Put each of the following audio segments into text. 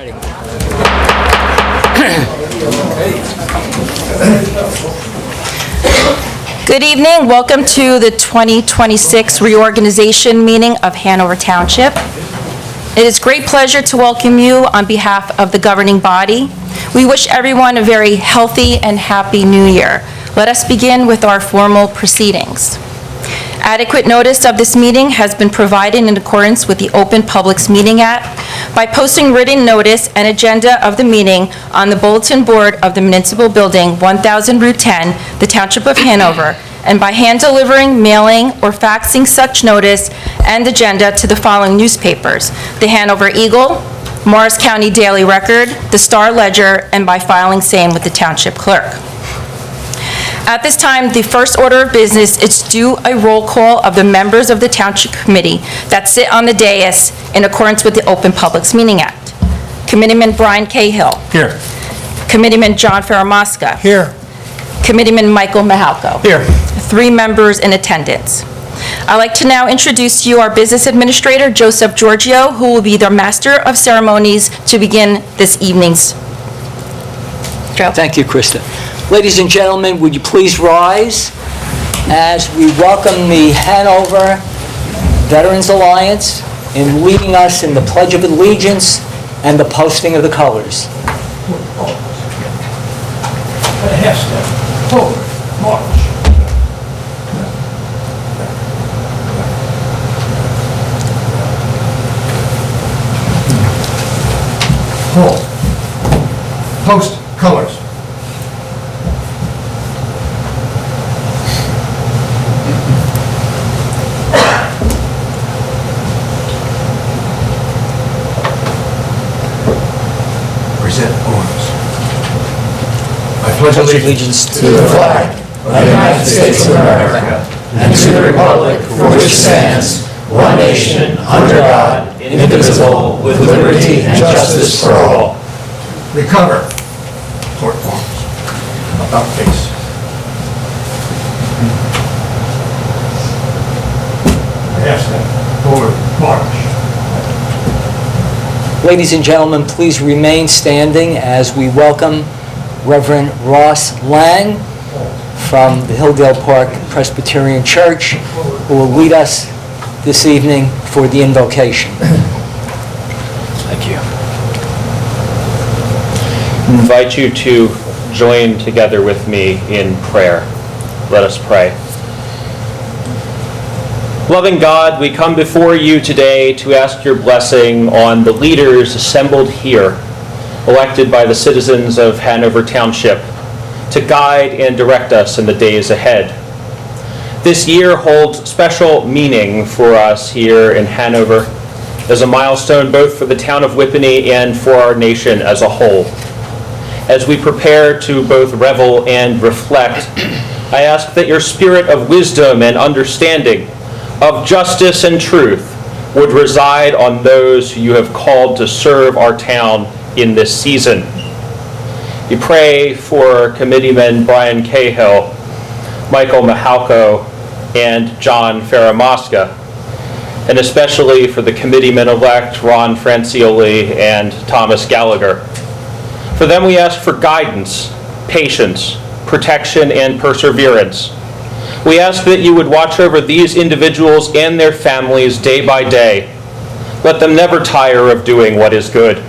Ready. Good evening. Welcome to the 2026 Reorganization meeting of Hanover Township. It is great pleasure to welcome you on behalf of the governing body. We wish everyone a very healthy and happy new year. Let us begin with our formal proceedings. Adequate notice of this meeting has been provided in accordance with the Open Publics Meeting Act by posting written notice and agenda of the meeting on the bulletin board of the Municipal Building, 1000 Route 10, the Township of Hanover, and by hand delivering, mailing, or faxing such notice and agenda to the following newspapers: the Hanover Eagle, Morris County Daily Record, the Star Ledger, and by filing same with the Township Clerk. At this time, the first order of business is to do a roll call of the members of the Township Committee that sit on the dais in accordance with the Open Publics Meeting Act. Committeeman Brian Cahill. Here. Committeeman John Faramasca. Here. Committeeman Michael Mahalko. Here. 3 members in attendance. I'd like to now introduce to you our Business Administrator, Joseph Giorgio, who will be the Master of Ceremonies to begin this evening's. Joe. Thank you, Krista. Ladies and gentlemen, would you please rise as we welcome the Hanover Veterans Alliance in leading us in the Pledge of Allegiance and the posting of the colors. A half step forward, march. Hold. Post colors. Present arms. I pledge allegiance To to the flag of the United States of America and to the republic for which it stands, one nation, under God, indivisible, with liberty and justice for all. recover. Port arms. About face. Half step forward, march. Ladies and gentlemen, please remain standing as we welcome Reverend Ross Lang from the Hilldale Park Presbyterian Church, who will lead us this evening for the invocation. Thank you. I invite you to join together with me in prayer. Let us pray. Loving God, we come before you today to ask your blessing on the leaders assembled here, elected by the citizens of Hanover Township, to guide and direct us in the days ahead. This year holds special meaning for us here in Hanover as a milestone both for the town of Whippany and for our nation as a whole. As we prepare to both revel and reflect, I ask that your spirit of wisdom and understanding, of justice and truth, would reside on those who you have called to serve our town in this season. We pray for Committeeman Brian Cahill, Michael Mahalko, and John Faramasca, and especially for the committeeman-elect Ron Francioli and Thomas Gallagher. For them we ask for guidance, patience, protection, and perseverance. We ask that you would watch over these individuals and their families day by day. Let them never tire of doing what is good.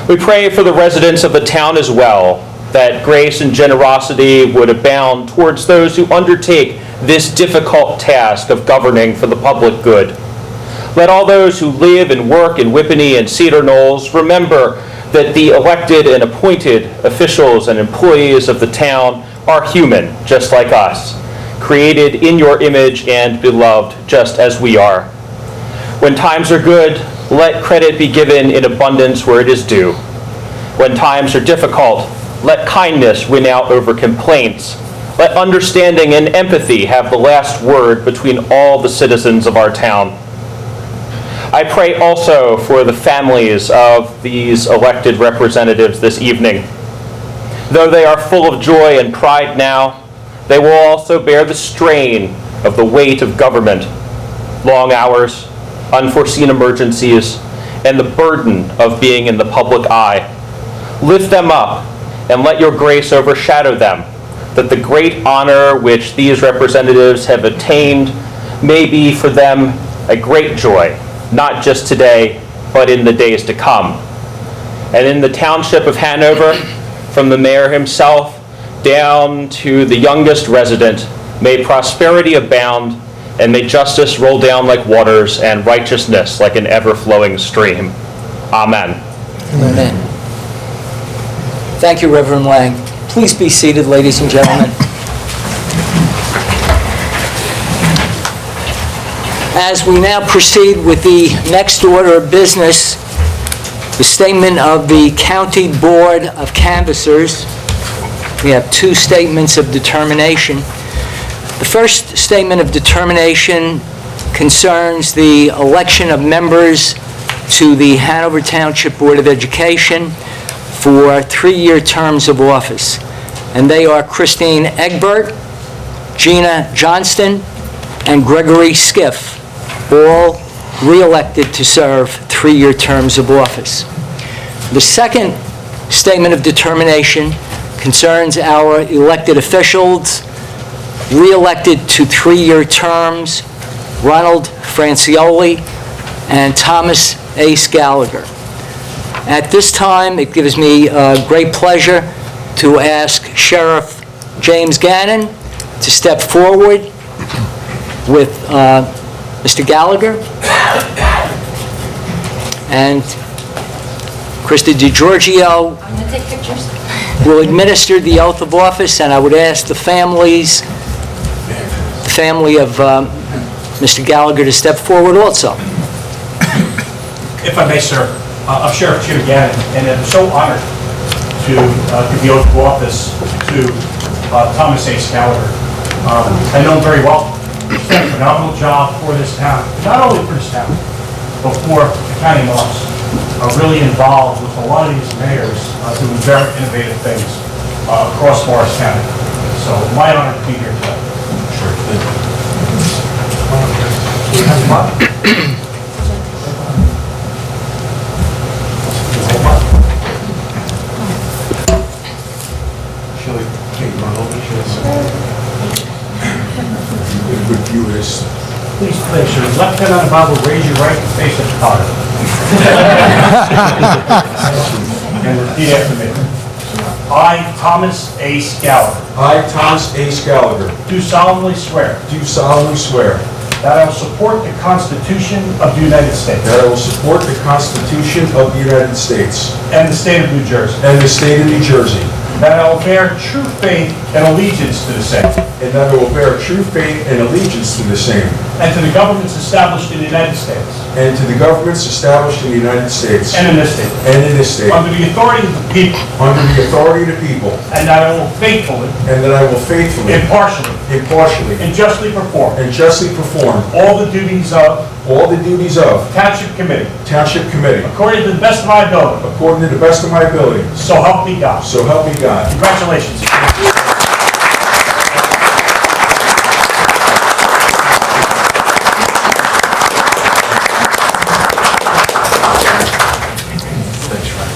We pray for the residents of the town as well, that grace and generosity would abound towards those who undertake this difficult task of governing for the public good. Let all those who live and work in Whippany and Cedar Knolls remember that the elected and appointed officials and employees of the town are human, just like us, created in your image and beloved just as we are. When times are good, let credit be given in abundance where it is due. When times are difficult, let kindness win out over complaints. Let understanding and empathy have the last word between all the citizens of our town. I pray also for the families of these elected representatives this evening. Though they are full of joy and pride now, they will also bear the strain of the weight of government, long hours, unforeseen emergencies, and the burden of being in the public eye. Lift them up and let your grace overshadow them, that the great honor which these representatives have attained may be for them a great joy, not just today, but in the days to come. And in the Township of Hanover, from the mayor himself down to the youngest resident, may prosperity abound, and may justice roll down like waters and righteousness like an ever-flowing stream. Amen. Amen. Thank you, Reverend Lang. Please be seated, ladies and gentlemen. As we now proceed with the next order of business, the statement of the County Board of Canvassers. We have two statements of determination. The first statement of determination concerns the election of members to the Hanover Township Board of Education for 3-year terms of office. And they are Christine Egbert, Gina Johnston, and Gregory Skiff, all re-elected to serve 3-year terms of office. The second statement of determination concerns our elected officials re-elected to 3-year terms, Ronald Francioli and Thomas Ace Gallagher. At this time, it gives me great pleasure to ask Sheriff James Gannon to step forward with Mr. Gallagher, and Krista DiGiorgio I'm going to take pictures. will administer the oath of office, and I would ask the family of Mr. Gallagher to step forward also. If I may, sir, I'm Sheriff Jim Gannon, and I'm so honored to give the oath of office to Thomas Ace Gallagher. I know him very well. He's done a phenomenal job for this town, not only for this town, but for the county office. Really involved with a lot of these mayors doing very innovative things across Morris County. So my honor to be here today. Sure. Please place your left hand on the Bible, raise your right and face at the Father. And repeat after me. I, Thomas Ace Gallagher, I, Thomas Ace Gallagher, do solemnly swear do solemnly swear that I will support the Constitution of the United States that I will support the Constitution of the United States and the state of New Jersey, and the state of New Jersey, that I will bear true faith and allegiance to the same, and that I will bear true faith and allegiance to the same, and to the governments established in the United States and to the governments established in the United States and in this state, and in this state, under the authority of the people, under the authority of the people, and that I will faithfully, and that I will faithfully, impartially, impartially, and justly perform and justly perform all the duties of all the duties of Township Committee, Township Committee, according to the best of my ability. according to the best of my ability. So help me God. So help me God. Congratulations.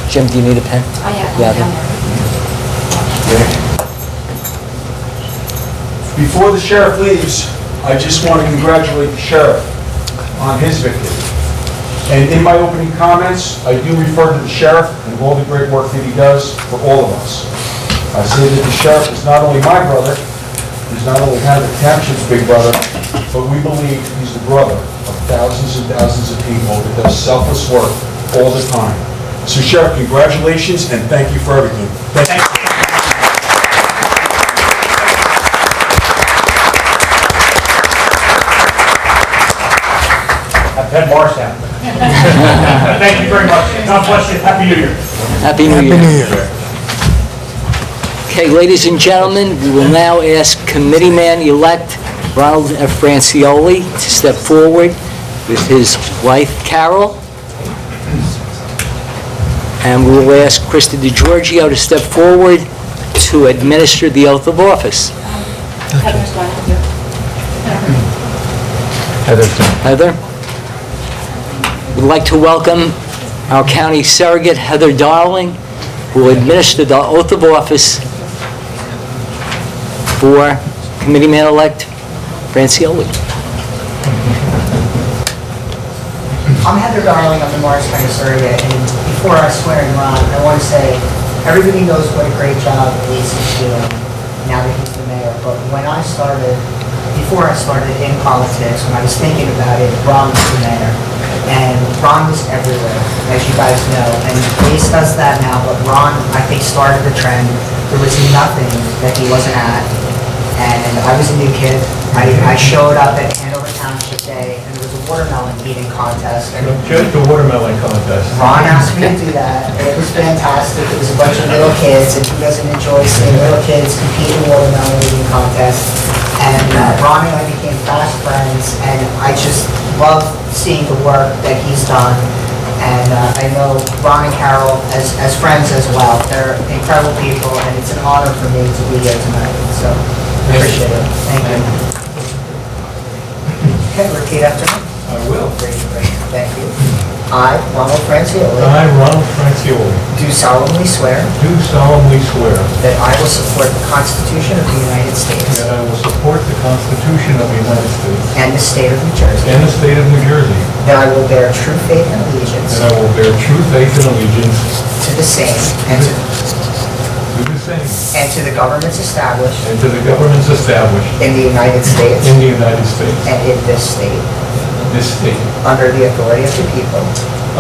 Jim, do you need a pen? Oh, yeah. Yeah. Before the sheriff leaves, I just want to congratulate the sheriff on his victory. And in my opening comments, I do refer to the sheriff and all the great work that he does for all of us. I say that the sheriff is not only my brother, he's not only Hanover Township's big brother, but we believe he's the brother of thousands and thousands of people that does selfless work all the time. So Sheriff, congratulations and thank you for everything. Thank you. I've had Morristown. Thank you very much. God bless you. Happy New Year. Happy New Year. Okay, ladies and gentlemen, we will now ask Committeeman-elect Ronald F. Francioli to step forward with his wife, Carol. And we will ask Krista DiGiorgio to step forward to administer the oath of office. Heather? We'd like to welcome our county surrogate, Heather Darling, who will administer the oath of office for Committeeman-elect Francioli. I'm Heather Darling, I'm the Morris County Surrogate, and before I swear in Ron, I want to say, everybody knows what a great job Lisa's doing now that he's the mayor, but before I started in politics, when I was thinking about it, Ron was the mayor, and Ron was everywhere, as you guys know, and Lisa does that now, but Ron, I think, started the trend. There was nothing that he wasn't at, and I was a new kid. I showed up at Hanover Township Day, and there was a watermelon eating contest. And Judge the watermelon contest. Ron asked me to do that. It was fantastic. It was a bunch of little kids, and who doesn't enjoy seeing little kids compete in watermelon eating contests? And Ron and I became fast friends, and I just love seeing the work that he's done. And I know Ron and Carol as friends as well. They're incredible people, and it's an honor for me to be here tonight. So I appreciate it. Thank you. Okay, repeat after me. I will. Great. Thank you. I, Ronald Francioli, I, Ronald Francioli, do solemnly swear do solemnly swear that I will support the Constitution of the United States that I will support the Constitution of the United States and the state of New Jersey, and the state of New Jersey, that I will bear true faith and allegiance that I will bear true faith and allegiance to the same and to the same to the governments established and to the governments established in the United States in the United States, and in this state, under the authority of the people,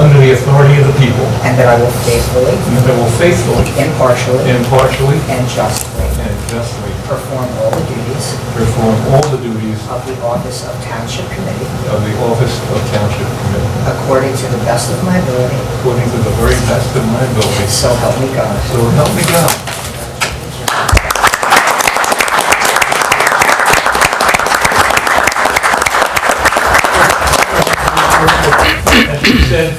under the authority of the people, and that I will faithfully, and that I will faithfully, impartially, impartially, and justly and justly perform all the duties perform all the duties of the office of Township Committee of the office of Township Committee, according to the best of my ability, according to the very best of my ability. so help me God. So help me God. As she said,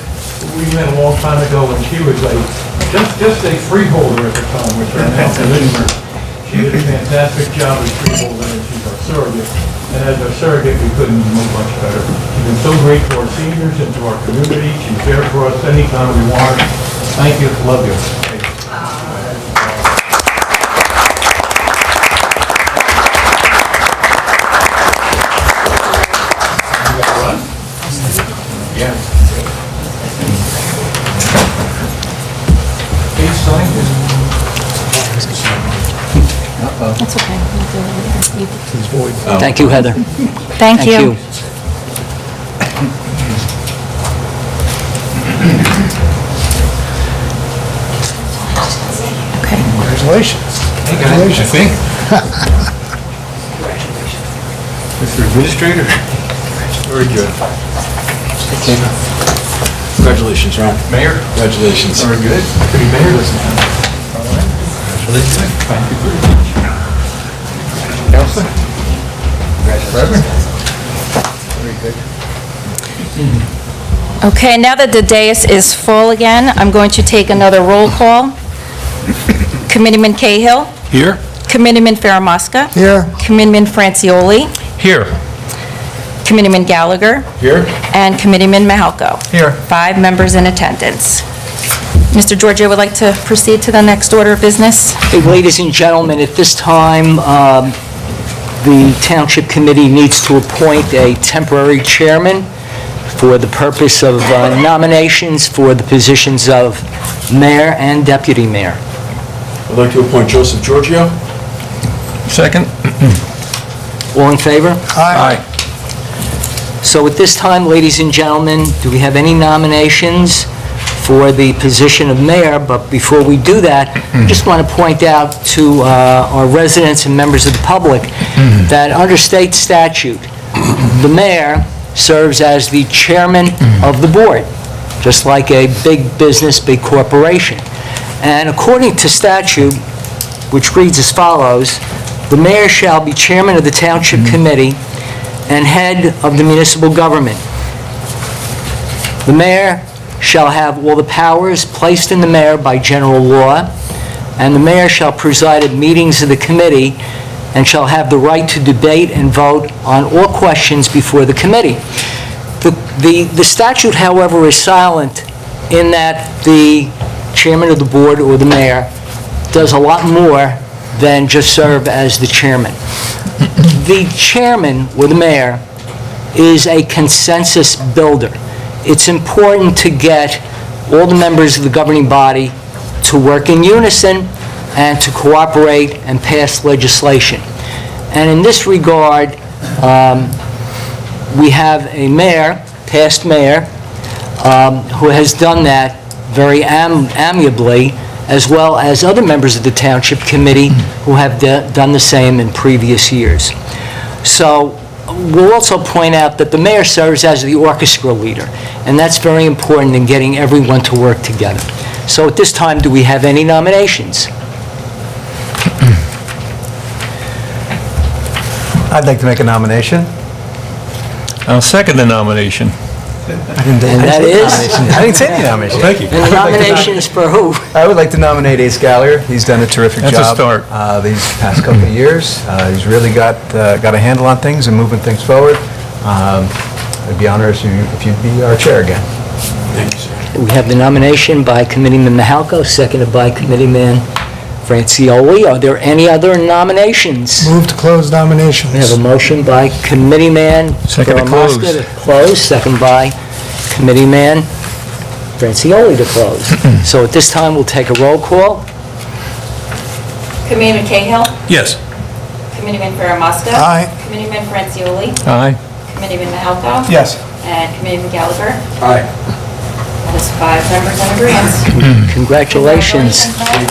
we met a long time ago when she was just a freeholder at the time, which are now commissioners. She did a fantastic job as freeholder, and she's our surrogate. And as our surrogate, we couldn't do much better. She's been so great to our seniors and to our community. She's there for us anytime we want her. Thank you. Love you. Yeah. Please sign this. That's okay. Thank you, Heather. Thank you. Okay. Congratulations. Hey guys, I think. Mr. Administrator. Very good. Congratulations, Ron. Mayor. Congratulations. Very good. Pretty mayor this now. Congratulations. Thank you very much. Counselor. Reverend. Very good. Okay, now that the dais is full again, I'm going to take another roll call. Committeeman Cahill. Here? Committeeman Faramasca. Here. Committeeman Francioli. Here. Committeeman Gallagher. Here. And Committeeman Mahalko. Here. 5 members in attendance. Mr. Giorgio would like to proceed to the next order of business. Okay, ladies and gentlemen, at this time, the Township Committee needs to appoint a temporary chairman for the purpose of nominations for the positions of mayor and deputy mayor. I'd like to appoint Joseph Giorgio. Second. All in favor? Aye. So at this time, ladies and gentlemen, do we have any nominations for the position of mayor? But before we do that, I just want to point out to our residents and members of the public that under state statute, the mayor serves as the chairman of the board, just like a big business, big corporation. And according to statute, which reads as follows, the mayor shall be chairman of the Township Committee and head of the municipal government. The mayor shall have all the powers placed in the mayor by general law, and the mayor shall preside at meetings of the committee and shall have the right to debate and vote on all questions before the committee. The statute, however, is silent in that the chairman of the board or the mayor does a lot more than just serve as the chairman. The chairman or the mayor is a consensus builder. It's important to get all the members of the governing body to work in unison and to cooperate and pass legislation. And in this regard, we have a mayor, past mayor, who has done that very amiably, as well as other members of the Township Committee who have done the same in previous years. So we'll also point out that the mayor serves as the orchestra leader, and that's very important in getting everyone to work together. So at this time, do we have any nominations? I'd like to make a nomination. I'll second the nomination. And that is? I didn't say any nomination. Thank you. And the nomination is for who? I would like to nominate Ace Gallagher. He's done a terrific job. That's a start. These past couple of years. He's really got a handle on things and moving things forward. I'd be honored if you'd be our chair again. Thank you, sir. We have the nomination by Committeeman Mahalko, seconded by Committeeman Francioli. Are there any other nominations? Move to close nominations. We have a motion by Committeeman Second to close. Garamoska to close, second by Committeeman Francioli to close. So at this time, we'll take a roll call. Committeeman Cahill? Yes. Committeeman Faramasca? Aye. Committeeman Francioli? Aye. Committeeman Mahalko? Yes. And Committeeman Gallagher? Aye. That is 5 members in agreement. Congratulations. Mike.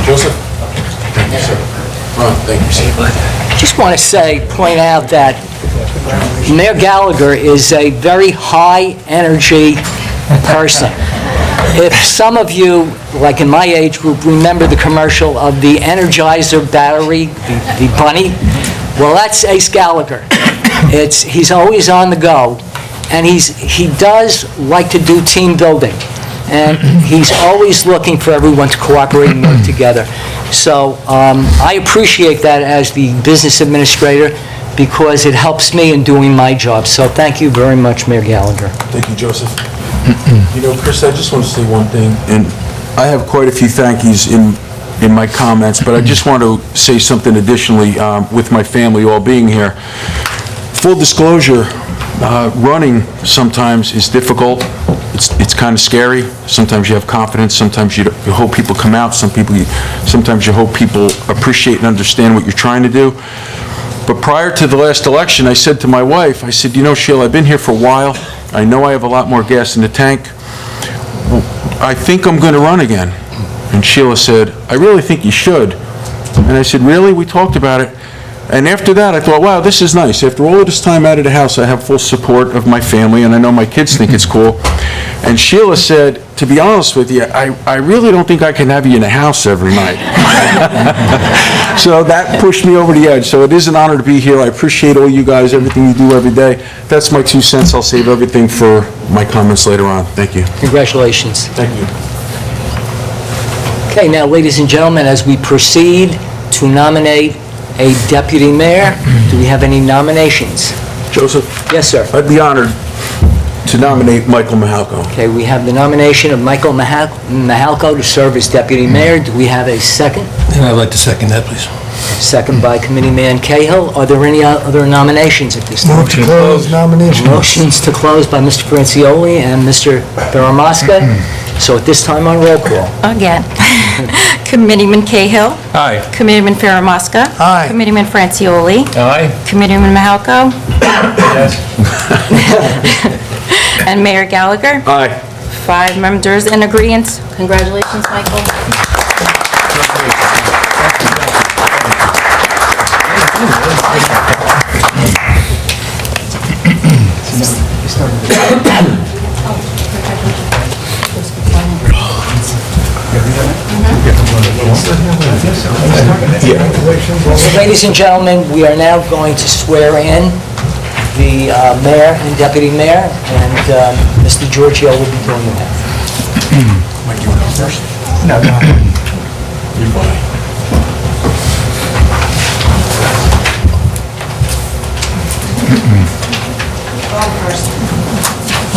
Joseph? Thank you, sir. Ron, thank you, sir. Just want to point out that Mayor Gallagher is a very high-energy person. If some of you, like in my age group, remember the commercial of the Energizer battery, the bunny, well, that's Ace Gallagher. He's always on the go, and he does like to do team building, and he's always looking for everyone to cooperate and work together. So I appreciate that as the business administrator, because it helps me in doing my job. So thank you very much, Mayor Gallagher. Thank you, Joseph. You know, Chris, I just want to say one thing, and I have quite a few thank yous in my comments, but I just want to say something additionally with my family all being here. Full disclosure, running sometimes is difficult. It's kind of scary. Sometimes you have confidence. Sometimes you hope people come out. Sometimes you hope people appreciate and understand what you're trying to do. But prior to the last election, I said to my wife, I said, you know, Sheila, I've been here for a while. I know I have a lot more gas in the tank. I think I'm going to run again. And Sheila said, I really think you should. And I said, really? We talked about it. And after that, I thought, wow, this is nice. After all of this time out of the house, I have full support of my family, and I know my kids think it's cool. And Sheila said, to be honest with you, I really don't think I can have you in the house every night. So that pushed me over the edge. So it is an honor to be here. I appreciate all you guys, everything you do every day. That's my 2 cents. I'll save everything for my comments later on. Thank you. Congratulations. Thank you. Okay, now, ladies and gentlemen, as we proceed to nominate a deputy mayor, do we have any nominations? Joseph, Yes, sir. I'd be honored to nominate Michael Mahalko. Okay, we have the nomination of Michael Mahalko to serve as deputy mayor. Do we have a second? And I'd like to second that, please. Second by Committeeman Cahill. Are there any other nominations at this time? Move to close nominations. Motions to close by Mr. Francioli and Mr. Faramasca. So at this time on roll call. Again. Committeeman Cahill? Aye. Committeeman Faramasca? Aye. Committeeman Francioli? Aye. Committeeman Mahalko? Yes. And Mayor Gallagher? Aye. 5 members in agreement. Congratulations, Michael. So, ladies and gentlemen, we are now going to swear in the mayor and deputy mayor, and Mr. Giorgio will be doing the math. Mike, you want to go first? No, no. You're fine.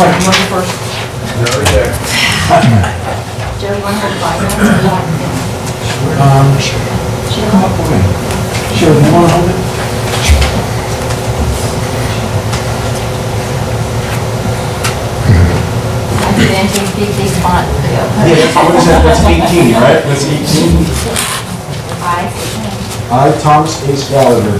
Mike, you want to go first? Joe, you want to hold Sure, you want to hold it? I did into a big font. What is that? That's 18, right? That's 18. I, Thomas H. Gallagher,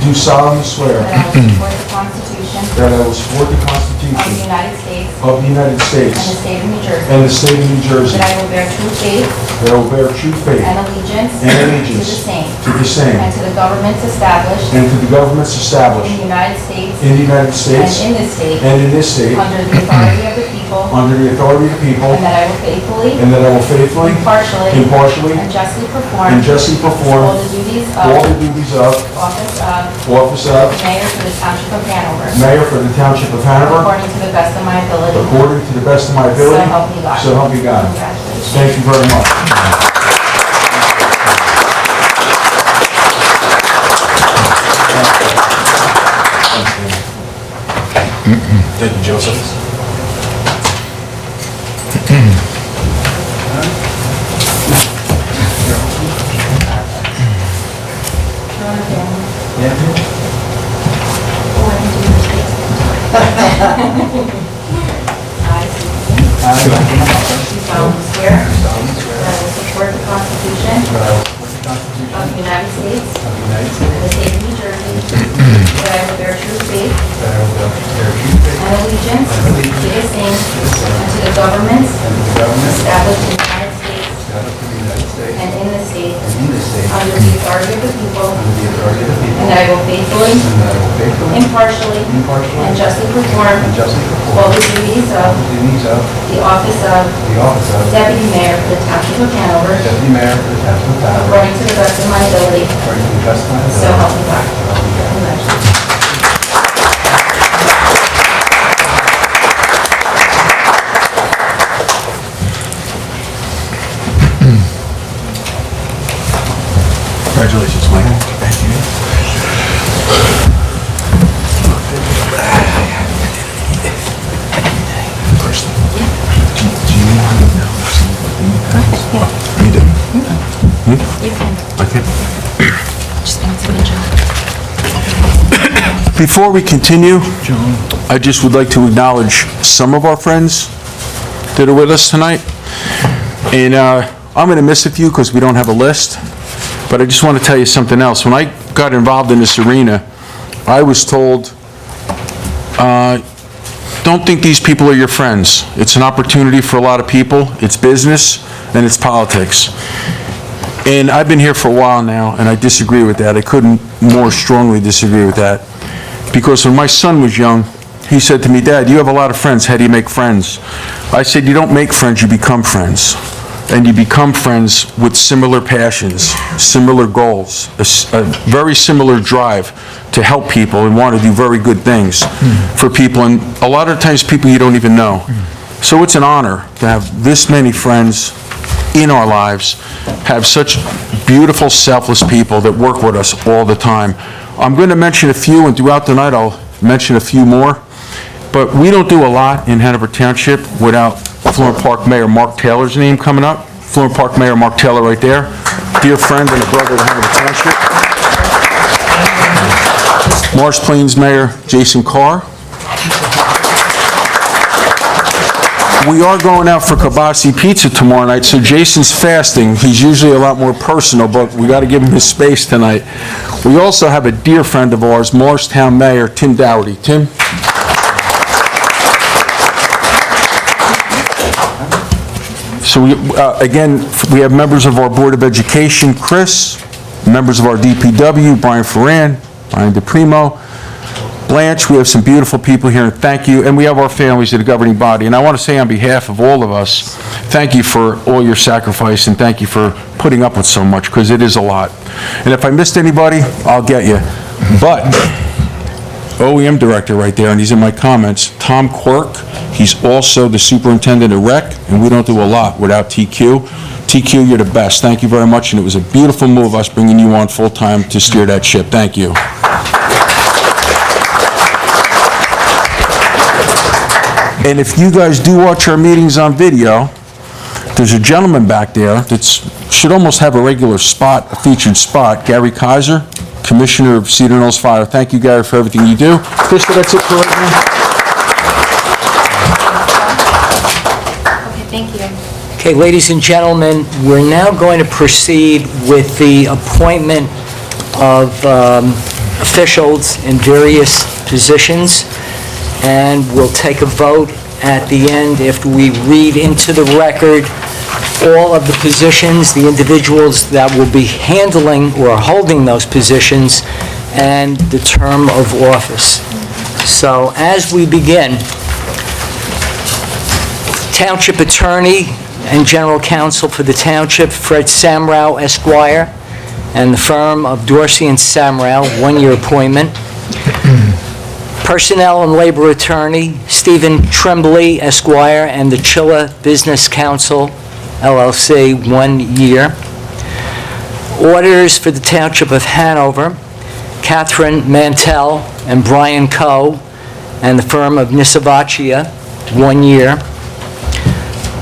do solemnly swear That I will support the Constitution that I will support the Constitution of the United States of the United States and the state of New Jersey. and the state of New Jersey, That I will bear true faith that I will bear true faith and allegiance and allegiance to the same to the same and to the governments established and to the governments in established the United States in the United and States in this state and in this state under the authority of the people, under the authority of the people, and that I will faithfully, and that I will faithfully, impartially, impartially, and justly and perform justly all perform the duties all the of duties of office of office of Mayor for the Township of Hanover, Mayor for the Township of Hanover, according to the best of my ability. according to the best of my ability. So help me God. So help me God. Congratulations. Thank you very much. Thank you, Joseph. I solemnly swear that I will support the Constitution of the United States and the state of New Jersey, that I will bear true faith and allegiance to the same and to the governments established in the United States and in this state under the authority of the people, and that I will faithfully, impartially, and justly perform all the duties of the office of Deputy Mayor for the Township of Hanover, according to the best of my ability. So help me God. Congratulations. Congratulations, Mike. Thank you. First, do you want to know something? You do? You can Okay. just answer the job. Before we continue, I just would like to acknowledge some of our friends that are with us tonight. And I'm going to miss a few because we don't have a list, but I just want to tell you something else. When I got involved in this arena, I was told, don't think these people are your friends. It's an opportunity for a lot of people. It's business and it's politics. And I've been here for a while now, and I disagree with that. I couldn't more strongly disagree with that. Because when my son was young, he said to me, "Dad, you have a lot of friends. How do you make friends?" I said, "You don't make friends, you become friends. And you become friends with similar passions, similar goals, a very similar drive to help people and want to do very good things for people. And a lot of times people you don't even know. So it's an honor to have this many friends in our lives, have such beautiful, selfless people that work with us all the time. I'm going to mention a few, and throughout the night I'll mention a few more. But we don't do a lot in Hanover Township without Florent Park Mayor Mark Taylor's name coming up. Florent Park Mayor Mark Taylor right there. Dear friend and a brother of Hanover Township. Marsh Plains Mayor Jason Carr. We are going out for Kibasi Pizza tomorrow night, so Jason's fasting. He's usually a lot more personal, but we got to give him his space tonight. We also have a dear friend of ours, Morristown Mayor Tim Dougherty. Tim? So again, we have members of our Board of Education, Chris, members of our DPW, Brian Ferran, Brian DePrimo, Blanche. We have some beautiful people here, and thank you. And we have our families in the governing body. And I want to say on behalf of all of us, thank you for all your sacrifice, and thank you for putting up with so much, because it is a lot. And if I missed anybody, I'll get you. But OEM director right there, and he's in my comments, Tom Quirk. He's also the superintendent of rec, and we don't do a lot without TQ. TQ, you're the best. Thank you very much, and it was a beautiful move, us bringing you on full-time to steer that ship. Thank you. And if you guys do watch our meetings on video, there's a gentleman back there that should almost have a regular spot, a featured spot, Gary Kaiser, Commissioner of Cedar Knolls Fire. Thank you, Gary, for everything you do. Krista, that's it for right now. Okay, thank you. Okay, ladies and gentlemen, we're now going to proceed with the appointment of officials in various positions, and we'll take a vote at the end after we read into the record all of the positions, the individuals that will be handling or holding those positions, and the term of office. So as we begin, Township Attorney and General Counsel for the Township, Fred Samrow Esquire, and the firm of Dorsey and Samrow, one-year appointment. Personnel and Labor Attorney, Stephen Tremblay Esquire, and the Chilla Business Council, LLC, 1 year. Auditors for the Township of Hanover, Catherine Mantell and Brian Coe, and the firm of Nisavaccia, 1 year.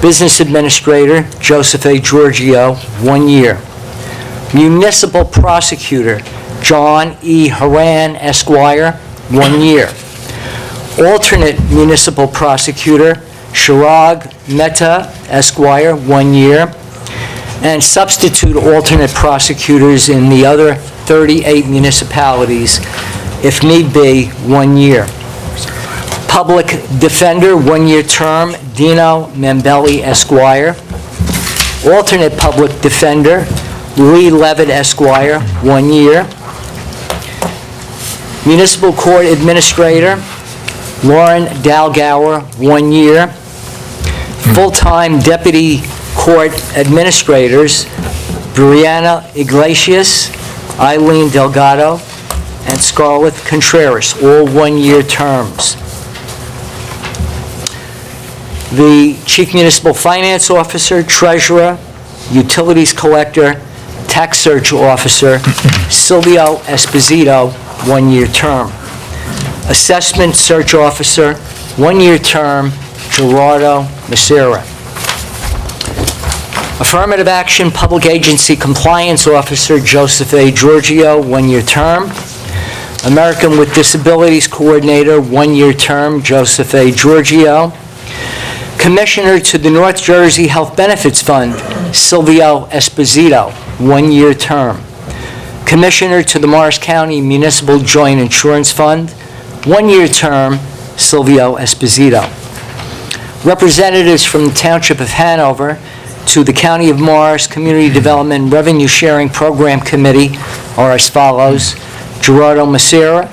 Business Administrator, Joseph A. Giorgio, 1 year. Municipal Prosecutor, John E. Haran Esquire, 1 year. Alternate Municipal Prosecutor, Shirag Mehta Esquire, 1 year. And substitute alternate prosecutors in the other 38 municipalities, if need be, 1 year. Public Defender, 1-year term, Dino Membelli Esquire. Alternate Public Defender, Lee Levitt Esquire, 1 year. Municipal Court Administrator, Lauren Dalgauer, 1 year. Full-time Deputy Court Administrators, Brianna Iglesias, Eileen Delgado, and Scarlett Contreras, all 1-year terms. The Chief Municipal Finance Officer, Treasurer, Utilities Collector, Tax Search Officer, Silvio Esposito, 1-year term. Assessment Search Officer, 1-year term, Gerardo Macera. Affirmative Action Public Agency Compliance Officer, Joseph A. Giorgio, 1-year term. American with Disabilities Coordinator, 1-year term, Joseph A. Giorgio. Commissioner to the North Jersey Health Benefits Fund, Silvio Esposito, 1-year term. Commissioner to the Morris County Municipal Joint Insurance Fund, 1-year term, Silvio Esposito. Representatives from the Township of Hanover to the County of Morris Community Development Revenue Sharing Program Committee are as follows: Gerardo Macera,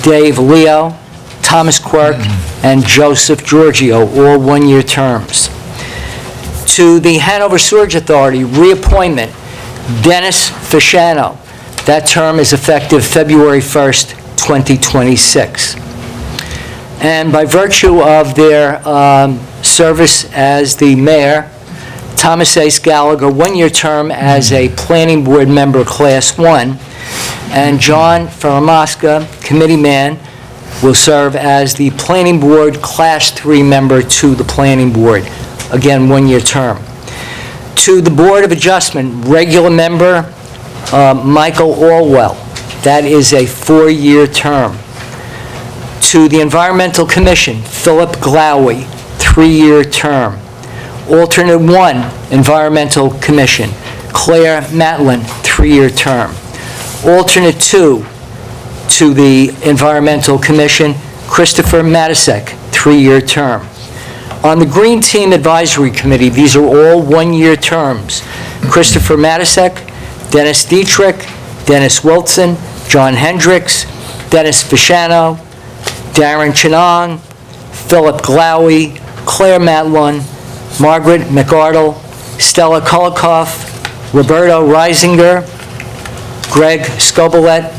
Dave Leo, Thomas Quirk, and Joseph Giorgio, all 1-year terms. To the Hanover Sewage Authority, reappointment, Dennis Fasciano. That term is effective February 1st, 2026. And by virtue of their service as the mayor, Thomas Ace Gallagher, 1-year term as a planning board member, Class 1, and John Faramasca, committee man, will serve as the planning board Class 3 member to the planning board. Again, 1-year term. To the Board of Adjustment, regular member, Michael Allwell. That is a 4-year term. To the Environmental Commission, Philip Glowy, 3-year term. Alternate 1, Environmental Commission, Claire Matlin, 3-year term. Alternate 2, to the Environmental Commission, Christopher Matisek, 3-year term. On the Green Team Advisory Committee, these are all 1-year terms. Christopher Matisek, Dennis Dietrich, Dennis Wilson, John Hendricks, Dennis Fasciano, Darren Chenong, Philip Glowy, Claire Matlin, Margaret McArdle, Stella Kolikoff, Roberto Reisinger, Greg Scobolet,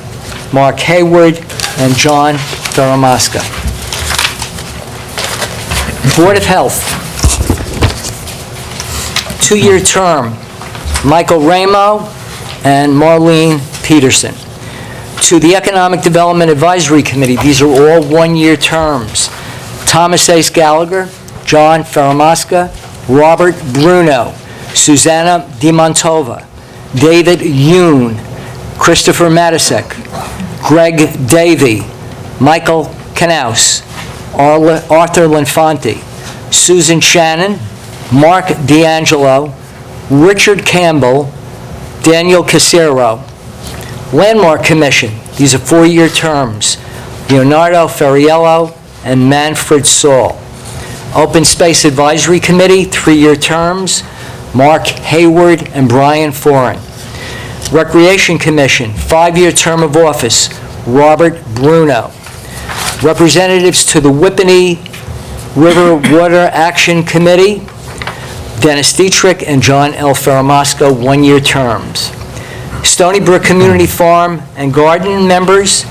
Mark Hayward, and John Ferramaska. Board of Health, 2-year term, Michael Ramo and Marlene Peterson. To the Economic Development Advisory Committee, these are all 1-year terms. Thomas Ace Gallagher, John Ferramaska, Robert Bruno, Susanna DiMontova, David Yoon, Christopher Matisek, Greg Davey, Michael Knaus, Arthur Linfanti, Susan Shannon, Mark D'Angelo, Richard Campbell, Daniel Casero. Landmark Commission, these are 4-year terms, Leonardo Ferriello and Manfred Saul. Open Space Advisory Committee, 3-year terms, Mark Hayward and Brian Foran. Recreation Commission, 5-year term of office, Robert Bruno. Representatives to the Whippany River Water Action Committee, Dennis Dietrich and John L. Ferramaska, 1-year terms. Stony Brook Community Farm and Garden members,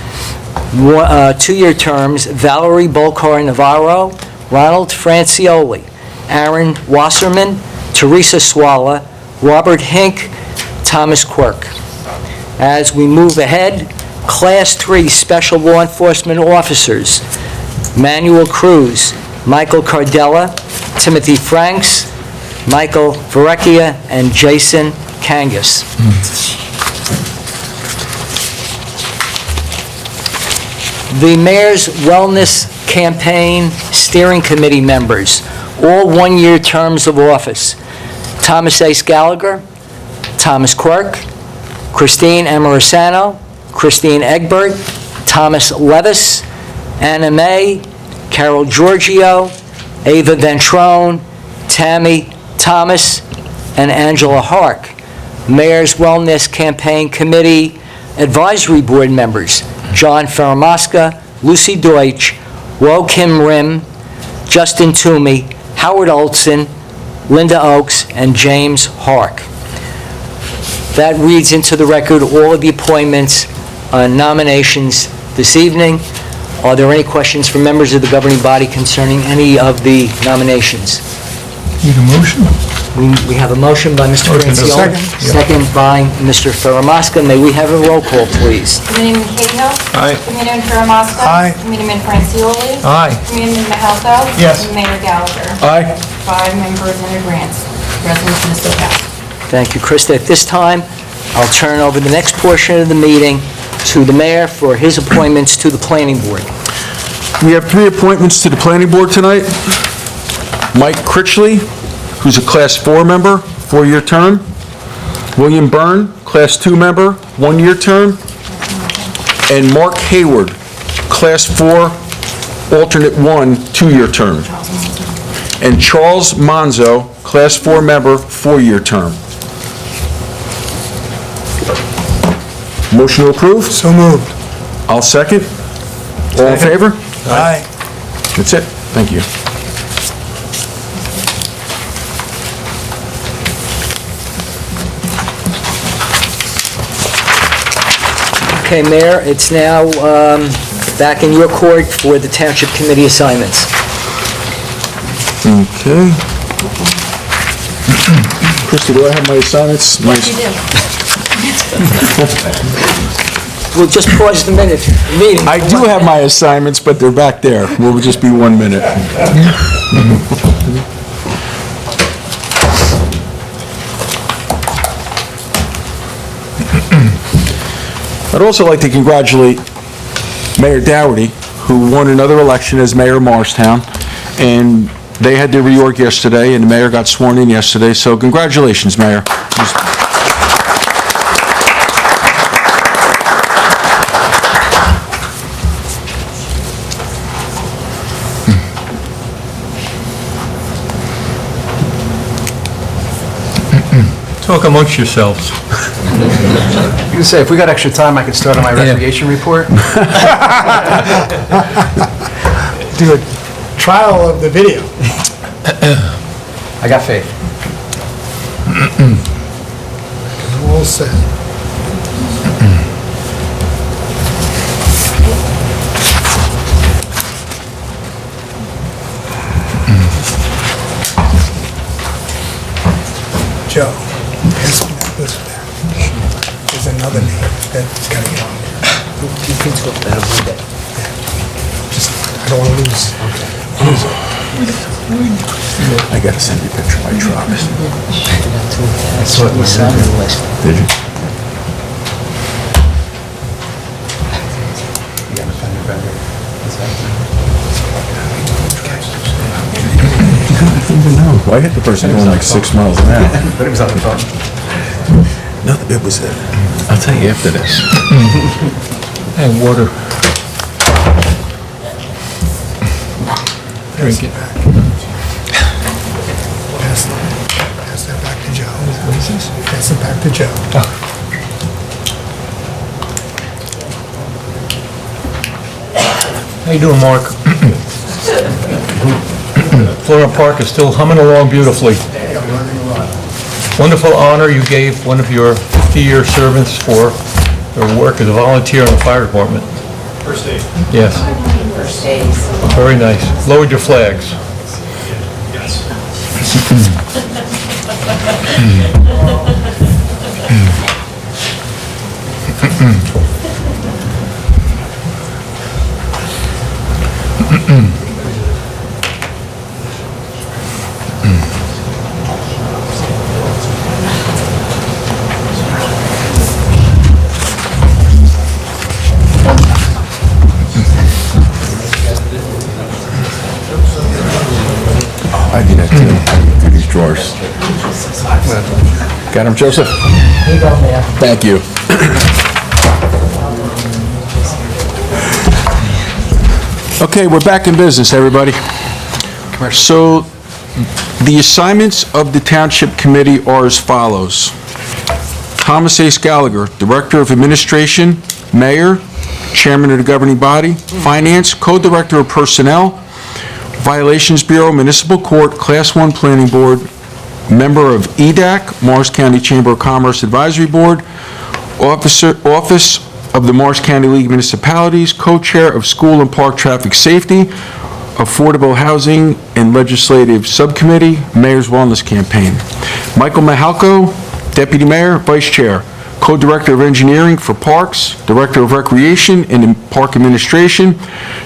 2-year terms, Valerie Bolcar Navarro, Ronald Francioli, Aaron Wasserman, Teresa Swalla, Robert Hink, Thomas Quirk. As we move ahead, Class 3 Special Law Enforcement Officers, Manuel Cruz, Michael Cardella, Timothy Franks, Michael Varecchia, and Jason Kangas. The Mayor's Wellness Campaign Steering Committee members, all 1-year terms of office. Thomas Ace Gallagher, Thomas Quirk, Christine Amorisano, Christine Egbert, Thomas Levis, Anna May, Carol Giorgio, Ava Ventrone, Tammy Thomas, and Angela Hark. Mayor's Wellness Campaign Committee Advisory Board members, John Ferramaska, Lucy Deutsch, Wo Kim Rim, Justin Toomey, Howard Olson, Linda Oakes, and James Hark. That reads into the record all of the appointments, nominations this evening. Are there any questions from members of the governing body concerning any of the nominations? Need a motion? We have a motion by Mr. Motion, a Francioli. second, yeah. Second by Mr. Ferramaska. May we have a roll call, please? Committeeman Cahill. Aye. Committeeman Ferramaska. Aye. Committeeman Francioli. Aye. Committeeman Mahalko. Yes. And Mayor Gallagher. Aye. 5 members in agreement. Resolution is so passed. Thank you, Krista. At this time, I'll turn over the next portion of the meeting to the mayor for his appointments to the planning board. We have 3 appointments to the planning board tonight. Mike Critchley, who's a Class 4 member, 4-year term. William Byrne, Class 2 member, 1-year term. And Mark Hayward, Class 4, alternate 1, 2-year term. And Charles Monzo, Class 4 member, 4-year term. Motion to approve? So moved. I'll second. All in favor? Aye. That's it. Thank you. Okay, Mayor, it's now back in your court for the Township Committee assignments. Okay. Krista, do I have my assignments? Yes, you do. We'll just pause the meeting. I do have my assignments, but they're back there. We'll just be 1 minute. I'd also like to congratulate Mayor Dougherty, who won another election as mayor of Morristown, and they had their reorg yesterday, and the mayor got sworn in yesterday, so congratulations, Mayor. Talk amongst yourselves. I was gonna say, if we got extra time, I could start on my recreation report. Do a trial of the video. I got faith. All set. Joe. This there. There's another name that's gotta get on there. You can talk about it one day. Just, I don't wanna lose it. I gotta send you a picture of my truck. That's what you signed the list. Did you? Well, I hit the person going like 6 miles an hour. But it was on the phone. No, it was, I'll tell you after this. And water. Drink it. Pass that back to Joe. What is this? Pass it back to Joe. How you doing, Mark? Florida Park is still humming along beautifully. Wonderful honor you gave one of your 50-year servants for their work as a volunteer in the fire department. First aid. Yes, First days. very nice. Lowered your flags. Yes. I do that too. I go through these drawers. Got him, Joseph? Here you go, Mayor. Thank you. Okay, we're back in business, everybody. So, the assignments of the Township Committee are as follows. Thomas A. Gallagher, Director of Administration, Mayor, Chairman of the Governing Body, Finance, Co-Director of Personnel, Violations Bureau, Municipal Court, Class 1 Planning Board, member of EDAC, Morris County Chamber of Commerce Advisory Board, Office of the Morris County League of Municipalities, Co-Chair of School and Park Traffic Safety, Affordable Housing and Legislative Subcommittee, Mayor's Wellness Campaign. Michael Mahalko, Deputy Mayor, Vice Chair, Co-Director of Engineering for Parks, Director of Recreation and Park Administration,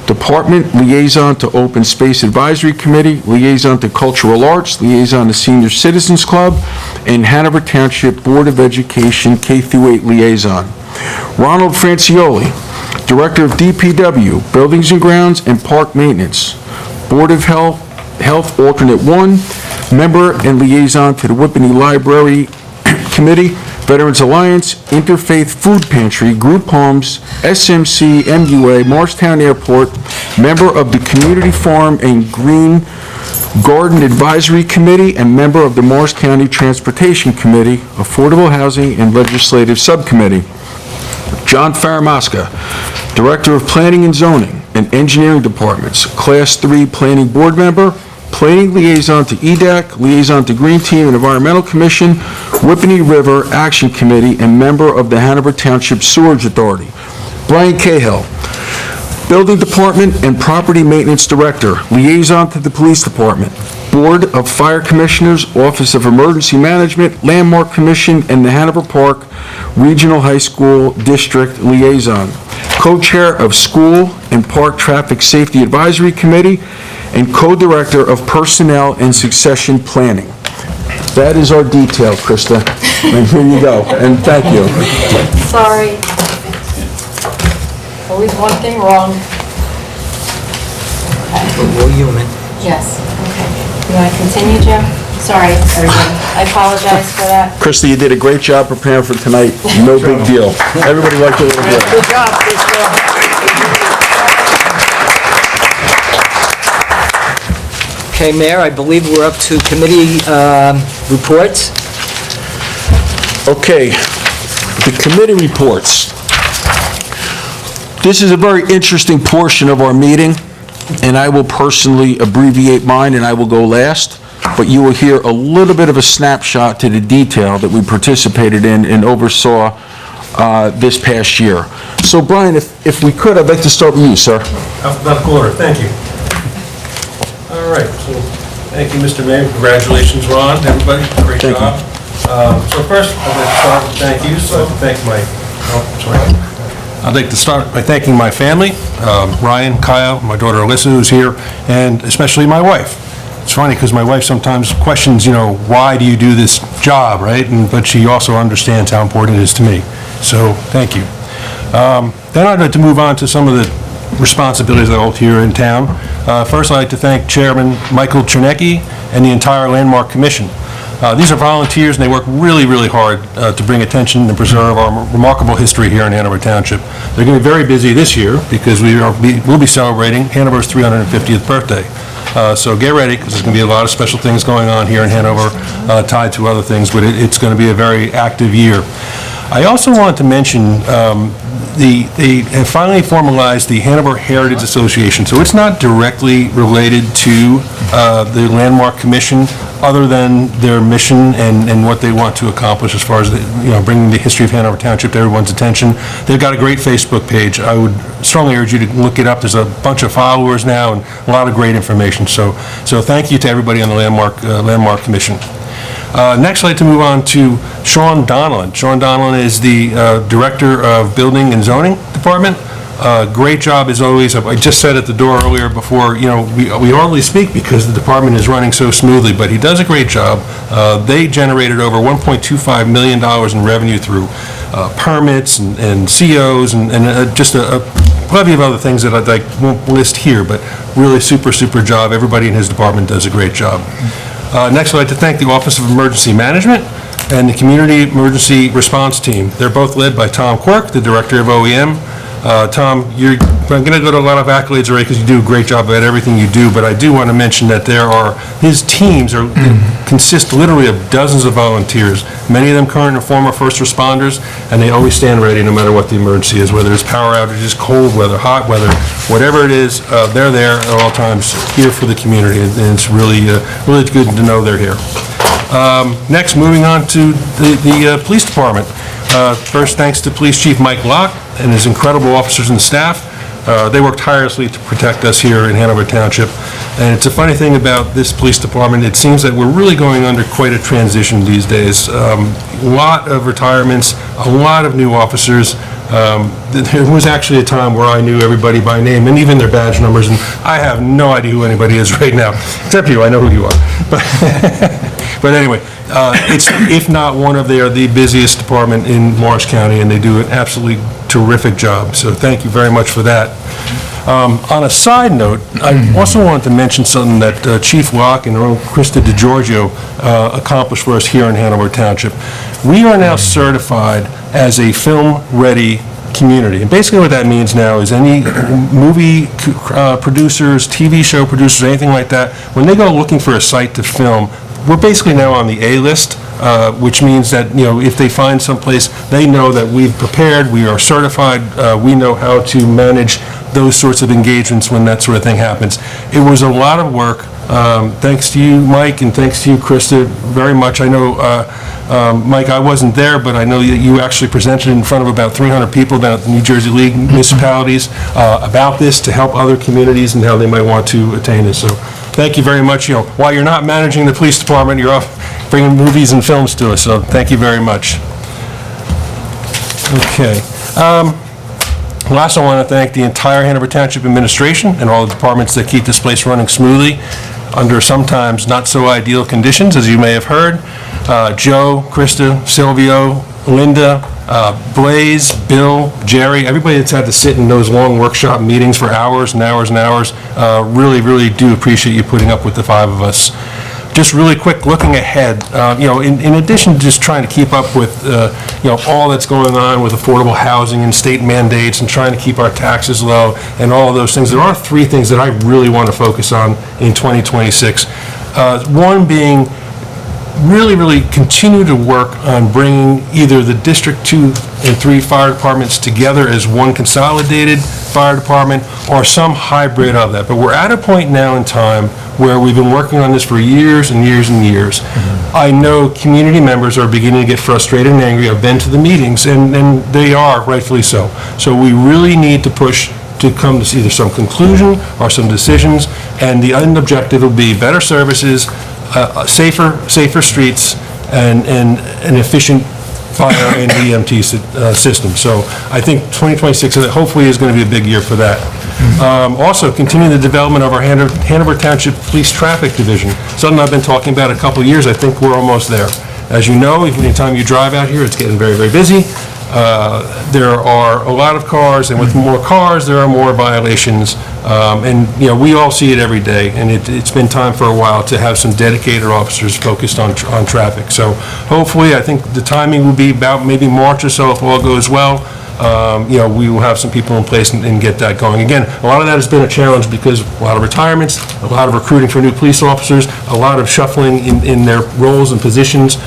Department Liaison to Open Space Advisory Committee, Liaison to Cultural Arts, Liaison to Senior Citizens Club, and Hanover Township Board of Education K-8 Liaison. Ronald Francioli, Director of DPW, Buildings and Grounds and Park Maintenance, Board of Health Alternate 1, Member and Liaison to the Whippany Library Committee, Veterans Alliance, Interfaith Food Pantry, Group Homes, SMC, MUA, Morristown Airport, member of the Community Farm and Green Garden Advisory Committee, and member of the Morris County Transportation Committee, Affordable Housing and Legislative Subcommittee. John Faramasca, Director of Planning and Zoning and Engineering Departments, Class 3 Planning Board Member, Planning Liaison to EDAC, Liaison to Green Team and Environmental Commission, Whippany River Action Committee, and member of the Hanover Township Sewerage Authority. Brian Cahill, Building Department and Property Maintenance Director, Liaison to the Police Department, Board of Fire Commissioners, Office of Emergency Management, Landmark Commission, and the Hanover Park Regional High School District Liaison. Co-Chair of School and Park Traffic Safety Advisory Committee, and Co-Director of Personnel and Succession Planning. That is our detail, Krista. And here you go, and thank you. Sorry. Always one thing wrong. We're human. Yes, okay. You want to continue, Joe? Sorry, everybody. I apologize for that. Krista, you did a great job preparing for tonight. No big deal. Everybody liked it a little bit. Good job, Krista. Okay, Mayor, I believe we're up to committee reports. Okay, the committee reports. This is a very interesting portion of our meeting, and I will personally abbreviate mine, and I will go last, but you will hear a little bit of a snapshot to the detail that we participated in and oversaw this past year. So, Brian, if we could, I'd like to start with you, sir. Alphabetical order, thank you. All right, so, thank you, Mr. Mayor. Congratulations, Ron, everybody, great Thank you. job. So first, I'd like to start with thank yous. I'd like to start by thanking my family, Ryan, Kyle, my daughter Alyssa, who's here, and especially my wife. It's funny because my wife sometimes questions, why do you do this job, right? But she also understands how important it is to me. So thank you. Then I'd like to move on to some of the responsibilities I hold here in town. First, I'd like to thank Chairman Michael Chernecki and the entire Landmark Commission. These are volunteers, and they work really, really hard to bring attention and preserve our remarkable history here in Hanover Township. They're going to be very busy this year because we'll be celebrating Hanover's 350th birthday. So get ready, because there's going to be a lot of special things going on here in Hanover tied to other things, but it's going to be a very active year. I also want to mention they have finally formalized the Hanover Heritage Association. So it's not directly related to the Landmark Commission, other than their mission and what they want to accomplish as far as bringing the history of Hanover Township to everyone's attention. They've got a great Facebook page. I would strongly urge you to look it up. There's a bunch of followers now and a lot of great information. So thank you to everybody on the Landmark Commission. Next, I'd like to move on to Sean Donlan. Sean Donlan is the Director of Building and Zoning Department. Great job as always. I just said at the door earlier before, we hardly speak because the department is running so smoothly, but he does a great job. They generated over $1.25 million in revenue through permits and COs and just a plenty of other things that I won't list here, but really super, super job. Everybody in his department does a great job. Next, I'd like to thank the Office of Emergency Management and the Community Emergency Response Team. They're both led by Tom Quirk, the Director of OEM. Tom, I'm going to go to a lot of accolades already because you do a great job at everything you do, but I do want to mention that his teams consist literally of dozens of volunteers, many of them current and former first responders, and they always stand ready no matter what the emergency is, whether it's power outages, cold weather, hot weather, whatever it is, they're there at all times here for the community, and it's really good to know they're here. Next, moving on to the police department. First, thanks to Police Chief Mike Locke and his incredible officers and staff. They work tirelessly to protect us here in Hanover Township. And it's a funny thing about this police department, it seems that we're really going under quite a transition these days. A lot of retirements, a lot of new officers. There was actually a time where I knew everybody by name and even their badge numbers, and I have no idea who anybody is right now. Except you, I know who you are. But anyway, it's, if not one of, they are the busiest department in Morris County, and they do an absolutely terrific job. So thank you very much for that. On a side note, I also wanted to mention something that Chief Locke and our own Krista DiGiorgio accomplished for us here in Hanover Township. We are now certified as a film-ready community. And basically what that means now is any movie producers, TV show producers, anything like that, when they go looking for a site to film, we're basically now on the A list, which means that, if they find someplace, they know that we've prepared, we are certified, we know how to manage those sorts of engagements when that sort of thing happens. It was a lot of work. Thanks to you, Mike, and thanks to you, Krista, very much. I know, Mike, I wasn't there, but I know that you actually presented in front of about 300 people down at the New Jersey League municipalities about this to help other communities and how they might want to attain this. So thank you very much. While you're not managing the police department, you're off bringing movies and films to us, so thank you very much. Okay. Last, I want to thank the entire Hanover Township administration and all the departments that keep this place running smoothly under sometimes not so ideal conditions, as you may have heard. Joe, Krista, Silvio, Linda, Blaze, Bill, Jerry, everybody that's had to sit in those long workshop meetings for hours and hours and hours, really, really do appreciate you putting up with the five of us. Just really quick, looking ahead, in addition to just trying to keep up with, all that's going on with affordable housing and state mandates and trying to keep our taxes low and all of those things, there are three things that I really want to focus on in 2026. One being really continue to work on bringing either the District 2 and 3 fire departments together as one consolidated fire department or some hybrid of that. But we're at a point now in time where we've been working on this for years and years and years. I know community members are beginning to get frustrated and angry. I've been to the meetings, and they are, rightfully so. So we really need to push to come to either some conclusion or some decisions, and the end objective will be better services, safer streets, and an efficient fire and EMT system. So I think 2026 hopefully is going to be a big year for that. Also, continue the development of our Hanover Township Police Traffic Division, something I've been talking about a couple of years. I think we're almost there. As you know, anytime you drive out here, it's getting very, very busy. There are a lot of cars, and with more cars, there are more violations. And, you know, we all see it every day, and it's been time for a while to have some dedicated officers focused on traffic. So hopefully, I think the timing will be about maybe March or so if all goes well. You know, we will have some people in place and get that going. Again, a lot of that has been a challenge because a lot of retirements, a lot of recruiting for new police officers, a lot of shuffling in their roles and positions.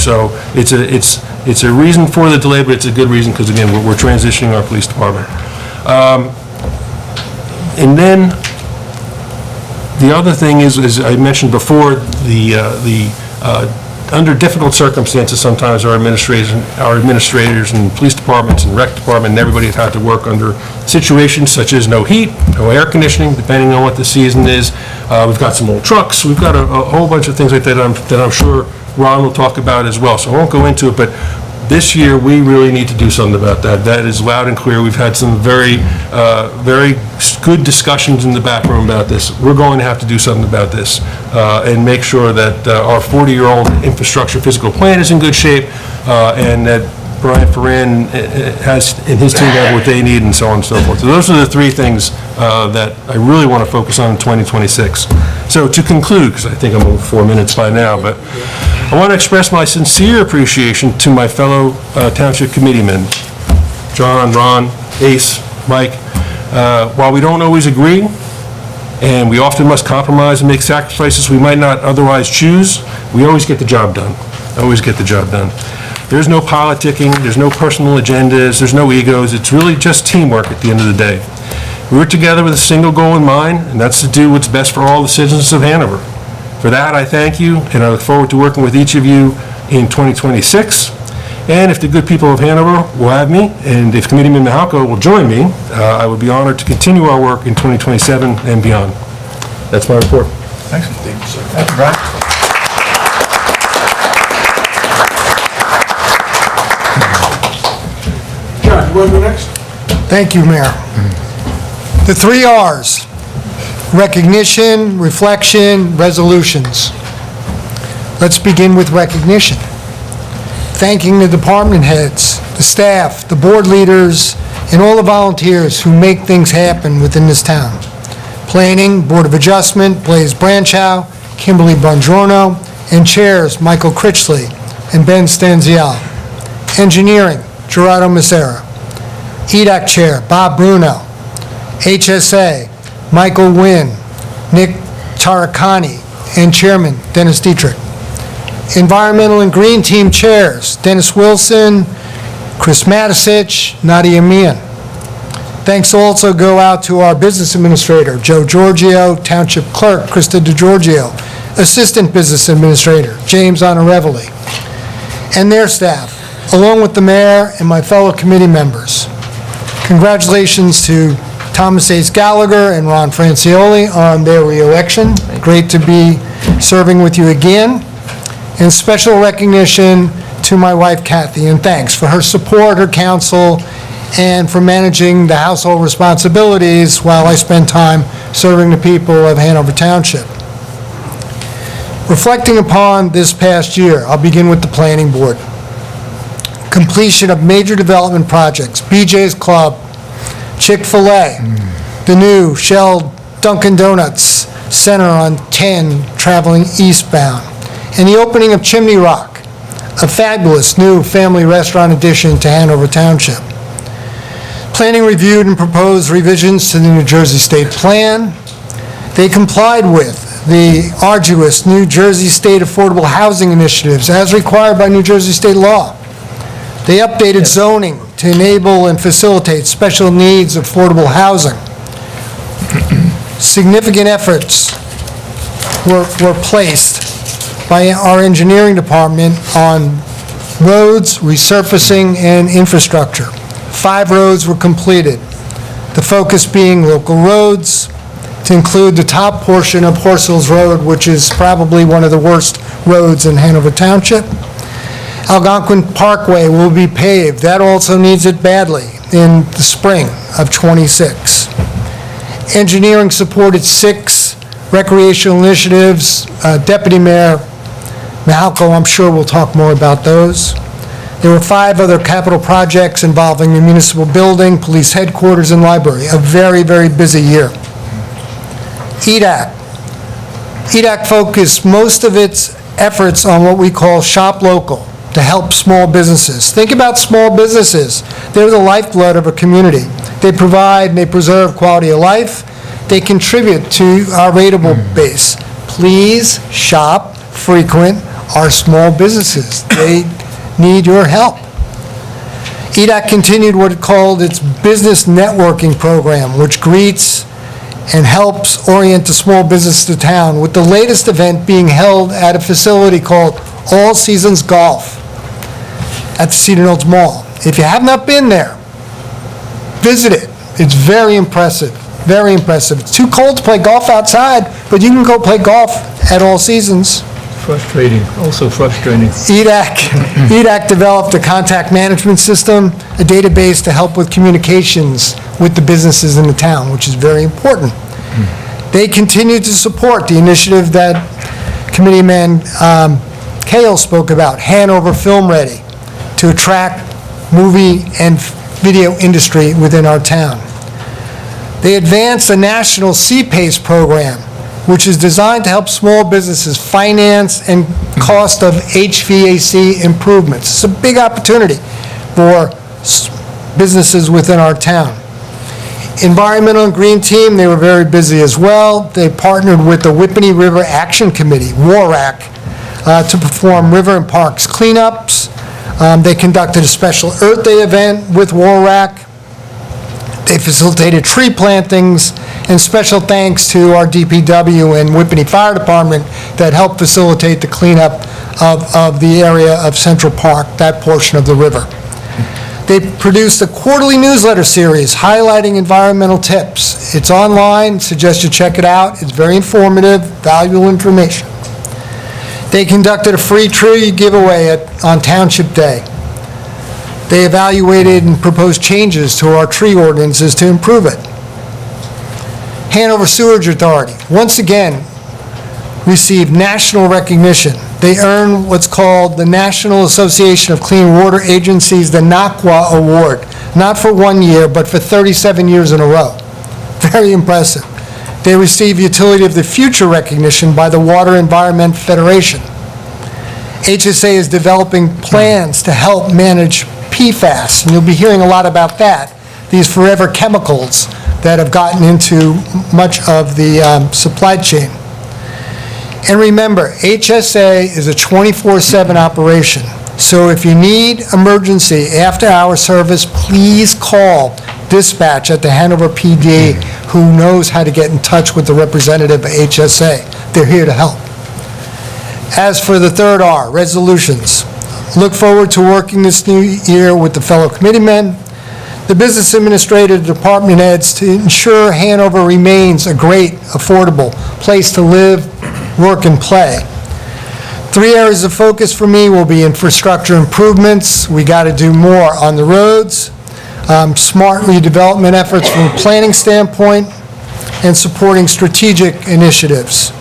So it's a reason for the delay, but it's a good reason because, again, we're transitioning our police department. And then the other thing is, as I mentioned before, under difficult circumstances, sometimes our administrators and police departments and rec department and everybody have had to work under situations such as no heat, no air conditioning, depending on what the season is. We've got some old trucks. We've got a whole bunch of things like that that I'm sure Ron will talk about as well. So I won't go into it, but this year we really need to do something about that. That is loud and clear. We've had some very good discussions in the back room about this. We're going to have to do something about this and make sure that our 40-year-old infrastructure physical plan is in good shape and that Brian Ferrin has and his team have what they need and so on and so forth. So those are the three things that I really want to focus on in 2026. So to conclude, because I think I'm over 4 minutes by now, but I want to express my sincere appreciation to my fellow township committeemen, John, Ron, Ace, Mike. While we don't always agree, and we often must compromise and make sacrifices we might not otherwise choose, we always get the job done. Always get the job done. There's no politicking, there's no personal agendas, there's no egos. It's really just teamwork at the end of the day. We work together with a single goal in mind, and that's to do what's best for all the citizens of Hanover. For that, I thank you, and I look forward to working with each of you in 2026. And if the good people of Hanover will have me, and if Committeeman Mahalko will join me, I would be honored to continue our work in 2027 and beyond. That's my report. Thanks. Thank you, sir. Thank you, Brian. John, you want to go next? Thank you, Mayor. The 3 R's: recognition, reflection, resolutions. Let's begin with recognition. Thanking the department heads, the staff, the board leaders, and all the volunteers who make things happen within this town. Planning, Board of Adjustment, Blaise Branchow, Kimberly Bongiorno, and chairs Michael Critchley and Ben Stanzial. Engineering, Gerardo Macera. EDAC Chair, Bob Bruno. HSA, Michael Wynn, Nick Taracani, and Chairman Dennis Dietrich. Environmental and Green Team Chairs, Dennis Wilson, Chris Matisich, Nadia Mian. Thanks also go out to our Business Administrator, Joe Giorgio, Township Clerk, Krista DeGiorgio, Assistant Business Administrator, James Honorevoli, and their staff, along with the Mayor and my fellow committee members. Congratulations to Thomas Ace Gallagher and Ron Francioli on their re-election. Great to be serving with you again. And special recognition to my wife Kathy, and thanks for her support, her counsel, and for managing the household responsibilities while I spend time serving the people of Hanover Township. Reflecting upon this past year, I'll begin with the Planning Board. Completion of major development projects, BJ's Club, Chick-fil-A, the new Shell Dunkin' Donuts Center on 10 traveling eastbound, and the opening of Chimney Rock, a fabulous new family restaurant addition to Hanover Township. Planning reviewed and proposed revisions to the New Jersey State Plan. They complied with the arduous New Jersey State Affordable Housing Initiatives as required by New Jersey State law. They updated zoning to enable and facilitate special needs affordable housing. Significant efforts were placed by our engineering department on roads, resurfacing, and infrastructure. 5 roads were completed, the focus being local roads, to include the top portion of Horse Hills Road, which is probably one of the worst roads in Hanover Township. Algonquin Parkway will be paved. That also needs it badly in the spring of '26. Engineering supported 6 recreational initiatives. Deputy Mayor Mahalko, I'm sure, will talk more about those. There were 5 other capital projects involving the municipal building, police headquarters, and library. A very, very busy year. EDAC. EDAC focused most of its efforts on what we call shop local, to help small businesses. Think about small businesses. They're the lifeblood of a community. They provide and they preserve quality of life. They contribute to our rateable base. Please shop, frequent our small businesses. They need your help. EDAC continued what it called its business networking program, which greets and helps orient the small business to town, with the latest event being held at a facility called All Seasons Golf at the Cedar Knolls Mall. If you have not been there, visit it. It's very impressive, very impressive. It's too cold to play golf outside, but you can go play golf at All Seasons. Frustrating, also frustrating. EDAC developed a contact management system, a database to help with communications with the businesses in the town, which is very important. They continue to support the initiative that Committeeman Kale spoke about, Hanover Film Ready, to attract movie and video industry within our town. They advanced the national CPACE program, which is designed to help small businesses finance and cost of HVAC improvements. It's a big opportunity for businesses within our town. Environmental and Green Team, they were very busy as well. They partnered with the Whippany River Action Committee, WARAC, to perform river and parks cleanups. They conducted a special Earth Day event with WARAC. They facilitated tree plantings, and special thanks to our DPW and Whippany Fire Department that helped facilitate the cleanup of the area of Central Park, that portion of the river. They produced a quarterly newsletter series highlighting environmental tips. It's online, suggest you check it out. It's very informative, valuable information. They conducted a free tree giveaway on Township Day. They evaluated and proposed changes to our tree ordinances to improve it. Hanover Sewerage Authority, once again, received national recognition. They earned what's called the National Association of Clean Water Agencies, the NACWA Award, not for 1 year, but for 37 years in a row. Very impressive. They received Utility of the Future recognition by the Water Environment Federation. HSA is developing plans to help manage PFAS, and you'll be hearing a lot about that, these forever chemicals that have gotten into much of the supply chain. And remember, HSA is a 24/7 operation, so if you need emergency after-hour service, please call dispatch at the Hanover PD, who knows how to get in touch with the representative of HSA. They're here to help. As for the third R, resolutions, look forward to working this new year with the fellow committeemen, the business administrator, department heads, to ensure Hanover remains a great, affordable place to live, work, and play. 3 areas of focus for me will be infrastructure improvements. We got to do more on the roads, smart redevelopment efforts from a planning standpoint, and supporting strategic initiatives.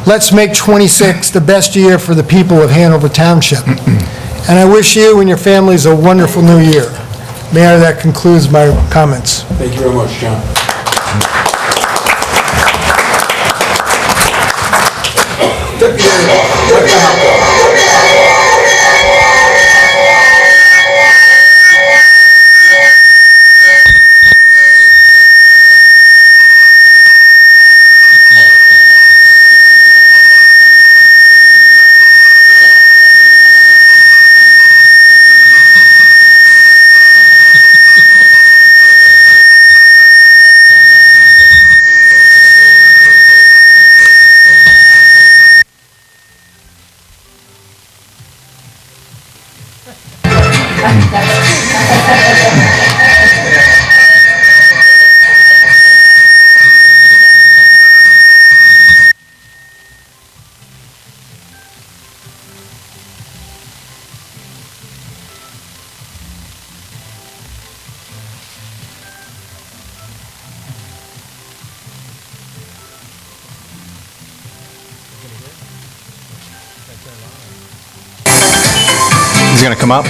Let's make '26 the best year for the people of Hanover Township. And I wish you and your families a wonderful new year. Mayor, that concludes my comments. Thank you very much, John. You're going to come up?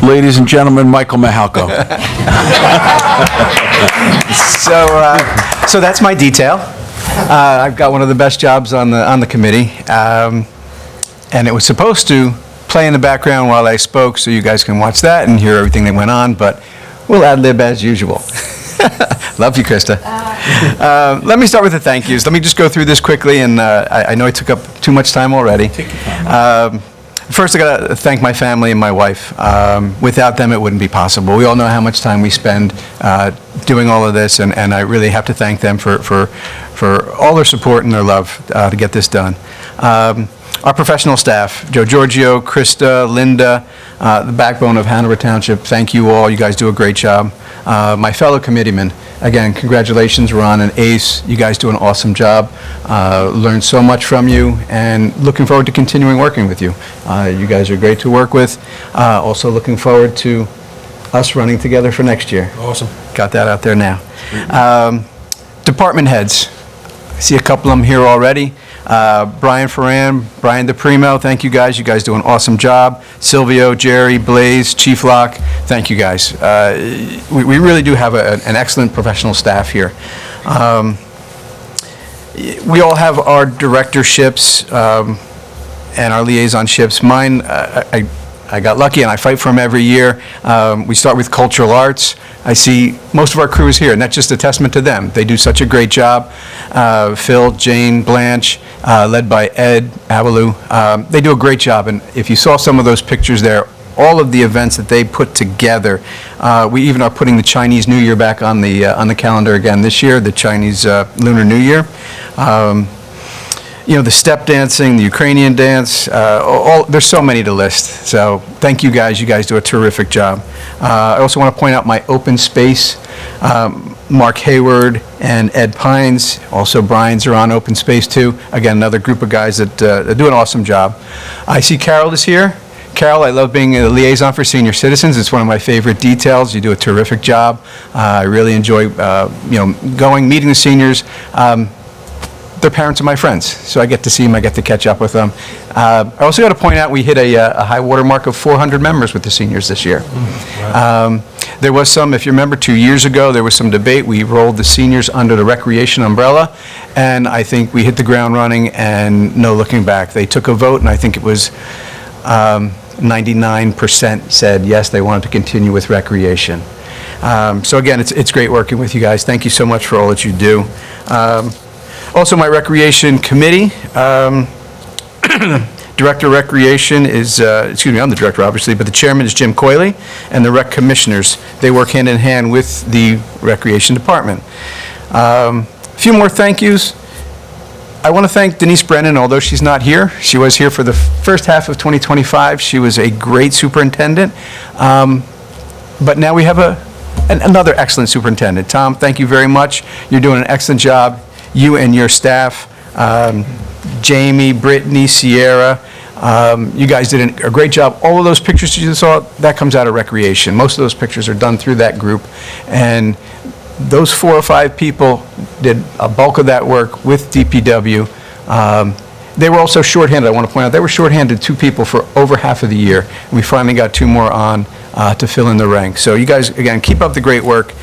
Ladies and gentlemen, Michael Mahalko. So that's my detail. I've got one of the best jobs on the committee, and it was supposed to play in the background while I spoke, so you guys can watch that and hear everything that went on, but we'll ad-lib as usual. Love you, Krista. Let me start with the thank yous. Let me just go through this quickly, and I know I took up too much time already. First, I got to thank my family and my wife. Without them, it wouldn't be possible. We all know how much time we spend doing all of this, and I really have to thank them for all their support and their love to get this done. Our professional staff, Joe Giorgio, Krista, Linda, the backbone of Hanover Township, thank you all. You guys do a great job. My fellow committeemen, again, congratulations, Ron and Ace. You guys do an awesome job. Learned so much from you, and looking forward to continuing working with you. You guys are great to work with. Also looking forward to us running together for next year. Awesome. Got that out there now. Department heads. I see a couple of them here already. Brian Ferran, Brian DePrimo, thank you guys. You guys do an awesome job. Silvio, Jerry, Blaze, Chief Locke, thank you guys. We really do have an excellent professional staff here. We all have our directorships and our liaisonships. Mine, I got lucky and I fight for them every year. We start with cultural arts. I see most of our crew is here, and that's just a testament to them. They do such a great job. Phil, Jane, Blanche, led by Ed, Avalou. They do a great job, and if you saw some of those pictures there, all of the events that they put together, we even are putting the Chinese New Year back on the calendar again this year, the Chinese Lunar New Year. You know, the step dancing, the Ukrainian dance, there's so many to list. So thank you guys. You guys do a terrific job. I also want to point out my open space, Mark Hayward and Ed Pines. Also, Brian's are on open space too. Again, another group of guys that do an awesome job. I see Carol is here. Carol, I love being a liaison for senior citizens. It's one of my favorite details. You do a terrific job. I really enjoy, meeting the seniors. Their parents are my friends, so I get to see them, I get to catch up with them. I also got to point out we hit a high water mark of 400 members with the seniors this year. There was some, if you remember, 2 years ago, there was some debate. We rolled the seniors under the recreation umbrella, and I think we hit the ground running and no looking back. They took a vote, and I think it was 99% said yes, they wanted to continue with recreation. So again, it's great working with you guys. Thank you so much for all that you do. Also, my recreation committee, Director of Recreation is, excuse me, I'm the director, obviously, but the chairman is Jim Coyley, and the rec commissioners, they work hand in hand with the Recreation Department. A few more thank yous. I want to thank Denise Brennan, although she's not here. She was here for the first half of 2025. She was a great superintendent. But now we have another excellent superintendent. Tom, thank you very much. You're doing an excellent job, you and your staff. Jamie, Brittany, Sierra, you guys did a great job. All of those pictures you saw, that comes out of recreation. Most of those pictures are done through that group. And those 4 or 5 people did a bulk of that work with DPW. They were also shorthanded. I want to point out, they were shorthanded 2 people for over half of the year. And we finally got 2 more on to fill in the ranks. So you guys, again, keep up the great work.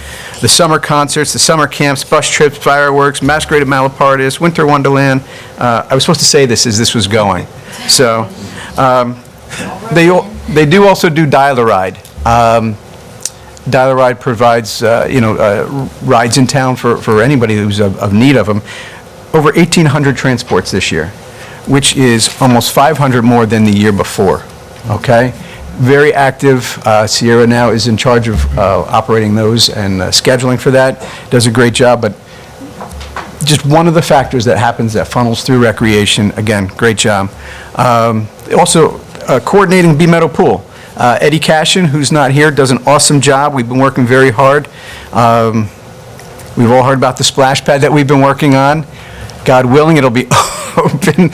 The summer concerts, the summer camps, bus trips, fireworks, Masquerade at Malapartis, Winter Wonderland. I was supposed to say this as this was going. So they do also do Dial-A-Ride. Dial-A-Ride provides, rides in town for anybody who's of need of them. Over 1,800 transports this year, which is almost 500 more than the year before, okay? Very active. Sierra now is in charge of operating those and scheduling for that. Does a great job, but just one of the factors that happens that funnels through recreation. Again, great job. Also, coordinating B Meadow Pool. Eddie Cashin, who's not here, does an awesome job. We've been working very hard. We've all heard about the splash pad that we've been working on. God willing, it'll be open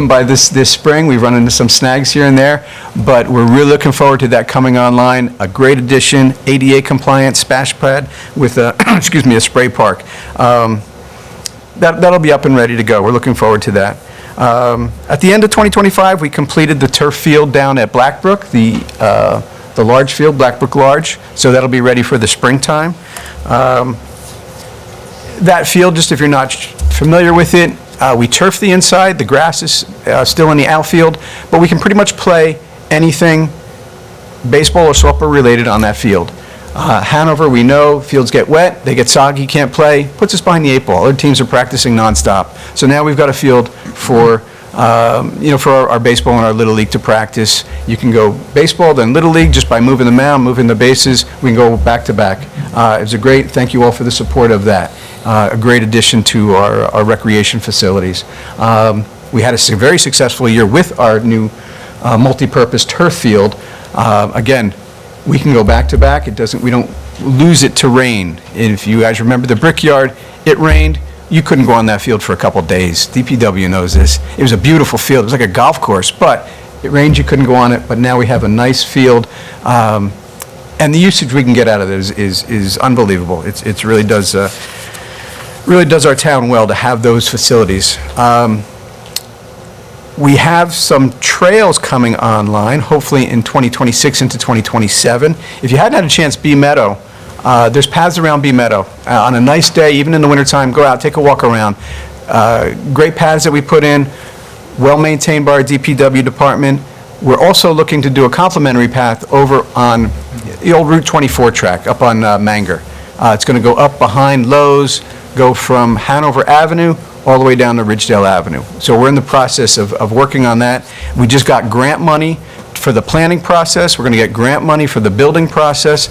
by this spring. We've run into some snags here and there, but we're really looking forward to that coming online. A great addition, ADA compliant splash pad with a, excuse me, a spray park. That'll be up and ready to go. We're looking forward to that. At the end of 2025, we completed the turf field down at Blackbrook, the large field, Blackbrook Large, so that'll be ready for the springtime. That field, just if you're not familiar with it, we turf the inside. The grass is still in the outfield, but we can pretty much play anything baseball or softball related on that field. Hanover, we know, fields get wet, they get soggy, can't play, puts us behind the 8 ball. Other teams are practicing nonstop. So now we've got a field for, for our baseball and our Little League to practice. You can go baseball, then Little League, just by moving the mound, moving the bases. We can go back to back. It was a great, thank you all for the support of that. A great addition to our recreation facilities. We had a very successful year with our new multi-purpose turf field. Again, we can go back to back. We don't lose it to rain. If you guys remember the Brickyard, it rained. You couldn't go on that field for a couple days. DPW knows this. It was a beautiful field. It was like a golf course, but it rained, you couldn't go on it. But now we have a nice field. And the usage we can get out of it is unbelievable. It really does our town well to have those facilities. We have some trails coming online, hopefully in 2026 into 2027. If you hadn't had a chance, Bee Meadow, there's paths around Bee Meadow. On a nice day, even in the wintertime, go out, take a walk around. Great paths that we put in, well-maintained by our DPW department. We're also looking to do a complimentary path over on the old Route 24 track up on Manger. It's going to go up behind Lowe's, go from Hanover Avenue all the way down to Ridgedale Avenue. So we're in the process of working on that. We just got grant money for the planning process. We're going to get grant money for the building process.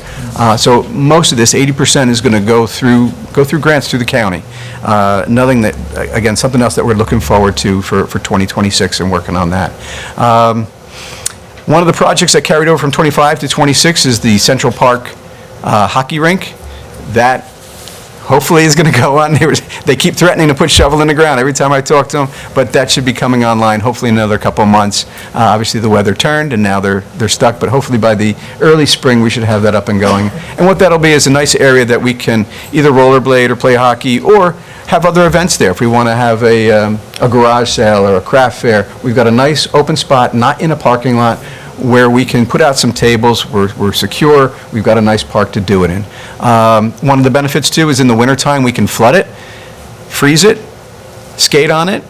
So most of this, 80%, is going to go through grants through the county. Nothing that, again, something else that we're looking forward to for 2026 and working on that. One of the projects that carried over from 25 to 26 is the Central Park hockey rink. That hopefully is going to go on. They keep threatening to put shovel in the ground every time I talk to them, but that should be coming online hopefully in another couple of months. Obviously the weather turned and now they're stuck, but hopefully by the early spring we should have that up and going. And what that'll be is a nice area that we can either rollerblade or play hockey or have other events there. If we want to have a garage sale or a craft fair, we've got a nice open spot, not in a parking lot, where we can put out some tables, we're secure, we've got a nice park to do it in. One of the benefits too is in the wintertime, we can flood it, freeze it, skate on it.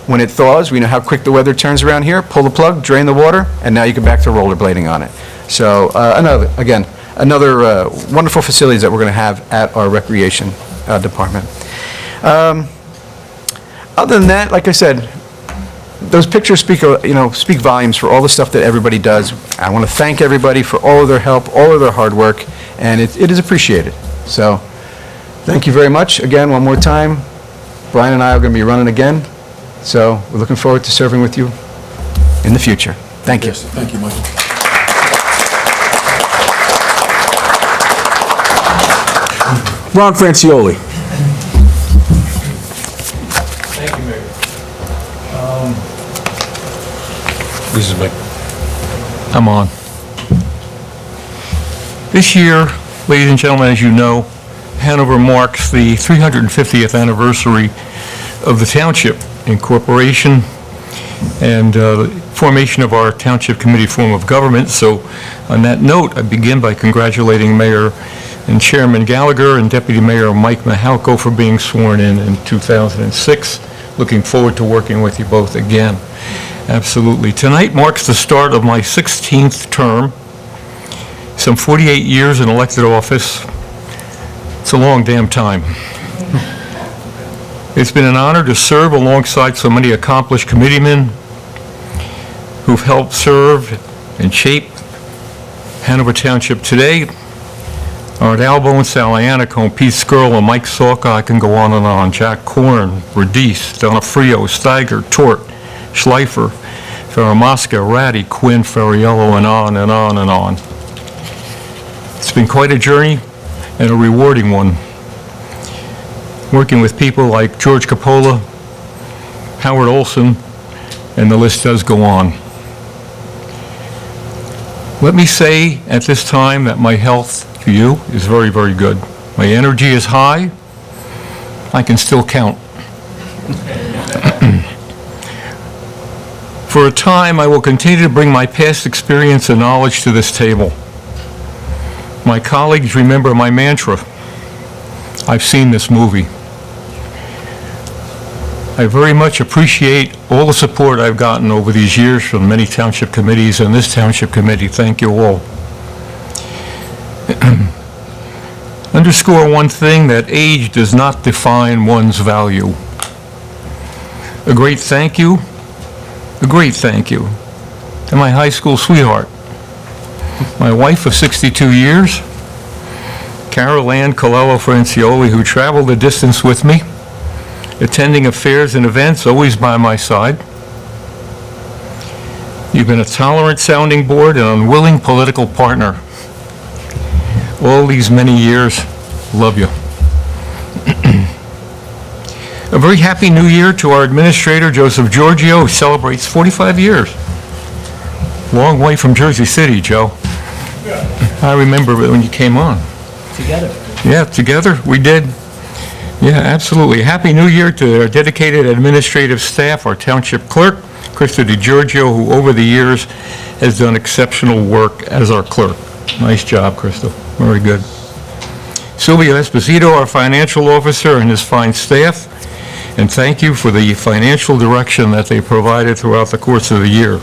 When it thaws, we know how quick the weather turns around here, pull the plug, drain the water, and now you get back to rollerblading on it. So another wonderful facilities that we're going to have at our recreation department. Other than that, like I said, those pictures speak volumes for all the stuff that everybody does. I want to thank everybody for all of their help, all of their hard work, and it is appreciated. So, thank you very much. Again, one more time, Brian and I are going to be running again, so we're looking forward to serving with you in the future. Thank you. Yes, thank you, Michael. Ron Francioli. Thank you, Mayor. This is Mike. I'm on. This year, ladies and gentlemen, as you know, Hanover marks the 350th anniversary of the Township incorporation and formation of our Township Committee form of government. So on that note, I begin by congratulating Mayor and Chairman Gallagher and Deputy Mayor Mike Mahalko for being sworn in 2006. Looking forward to working with you both again. Absolutely. Tonight marks the start of my 16th term. Some 48 years in elected office. It's a long damn time. It's been an honor to serve alongside so many accomplished committeemen who've helped serve and shape Hanover Township today. Art Albone, Sal Iannicone, Pete Skirl, and Mike Salka. I can go on and on. Jack Korn, Radice, Donofrio, Steiger, Tort, Schleifer, Ferramasca, Ratty, Quinn, Ferriello, and on and on and on. It's been quite a journey and a rewarding one. Working with people like George Coppola, Howard Olson, and the list does go on. Let me say at this time that my health to you is very, very good. My energy is high. I can still count. For a time, I will continue to bring my past experience and knowledge to this table. My colleagues remember my mantra. I've seen this movie. I very much appreciate all the support I've gotten over these years from many township committees and this township committee. Thank you all. Underscore one thing, that age does not define one's value. A great thank you to my high school sweetheart, my wife of 62 years, Carol Ann Colello Francioli, who traveled the distance with me, attending affairs and events, always by my side. You've been a tolerant sounding board and unwilling political partner. All these many years, love you. A very happy new year to our administrator, Joseph Giorgio, who celebrates 45 years. Long way from Jersey City, Joe. I remember when you came on. Together. Yeah, together, we did. Yeah, absolutely. Happy New Year to our dedicated administrative staff, our township clerk, Krista DiGiorgio, who over the years has done exceptional work as our clerk. Nice job, Krista. Very good. Silvio Esposito, our financial officer, and his fine staff. And thank you for the financial direction that they provided throughout the course of the year.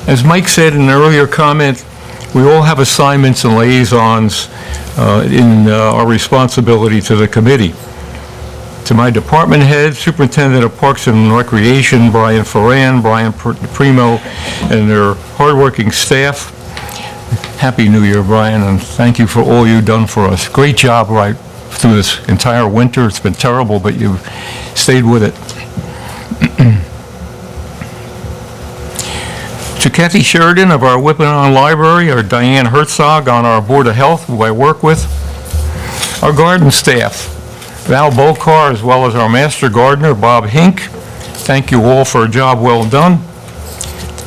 As Mike said in an earlier comment, we all have assignments and liaisons in our responsibility to the committee. To my department head, Superintendent of Parks and Recreation, Brian Ferran, Brian Primo, and their hardworking staff, Happy New Year, Brian, and thank you for all you've done for us. Great job right through this entire winter. It's been terrible, but you've stayed with it. To Kathy Sheridan of our Whipping-On Library, or Diane Herzog on our Board of Health, who I work with, our garden staff, Val Bokar, as well as our master gardener, Bob Hink. Thank you all for a job well done.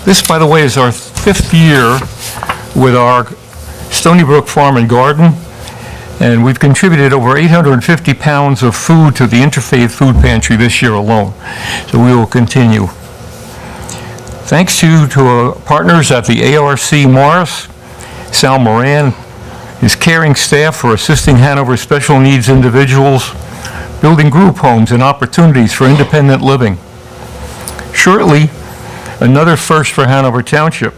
This, by the way, is our 5th year with our Stony Brook Farm and Garden, and we've contributed over 850 pounds of food to the Interfaith Food Pantry this year alone. So we will continue. Thanks to our partners at the ARC Morris, Sal Moran, his caring staff for assisting Hanover special needs individuals, building group homes and opportunities for independent living. Shortly, another first for Hanover Township.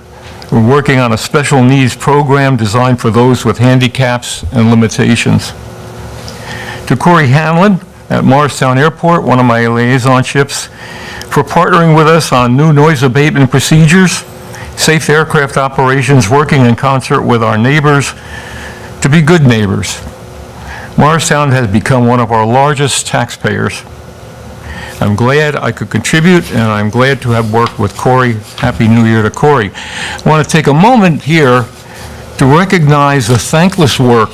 We're working on a special needs program designed for those with handicaps and limitations. To Corey Hanlon at Morristown Airport, one of my liaisonships, for partnering with us on new noise abatement procedures, safe aircraft operations, working in concert with our neighbors to be good neighbors. Morristown has become one of our largest taxpayers. I'm glad I could contribute, and I'm glad to have worked with Corey. Happy New Year to Corey. I want to take a moment here to recognize the thankless work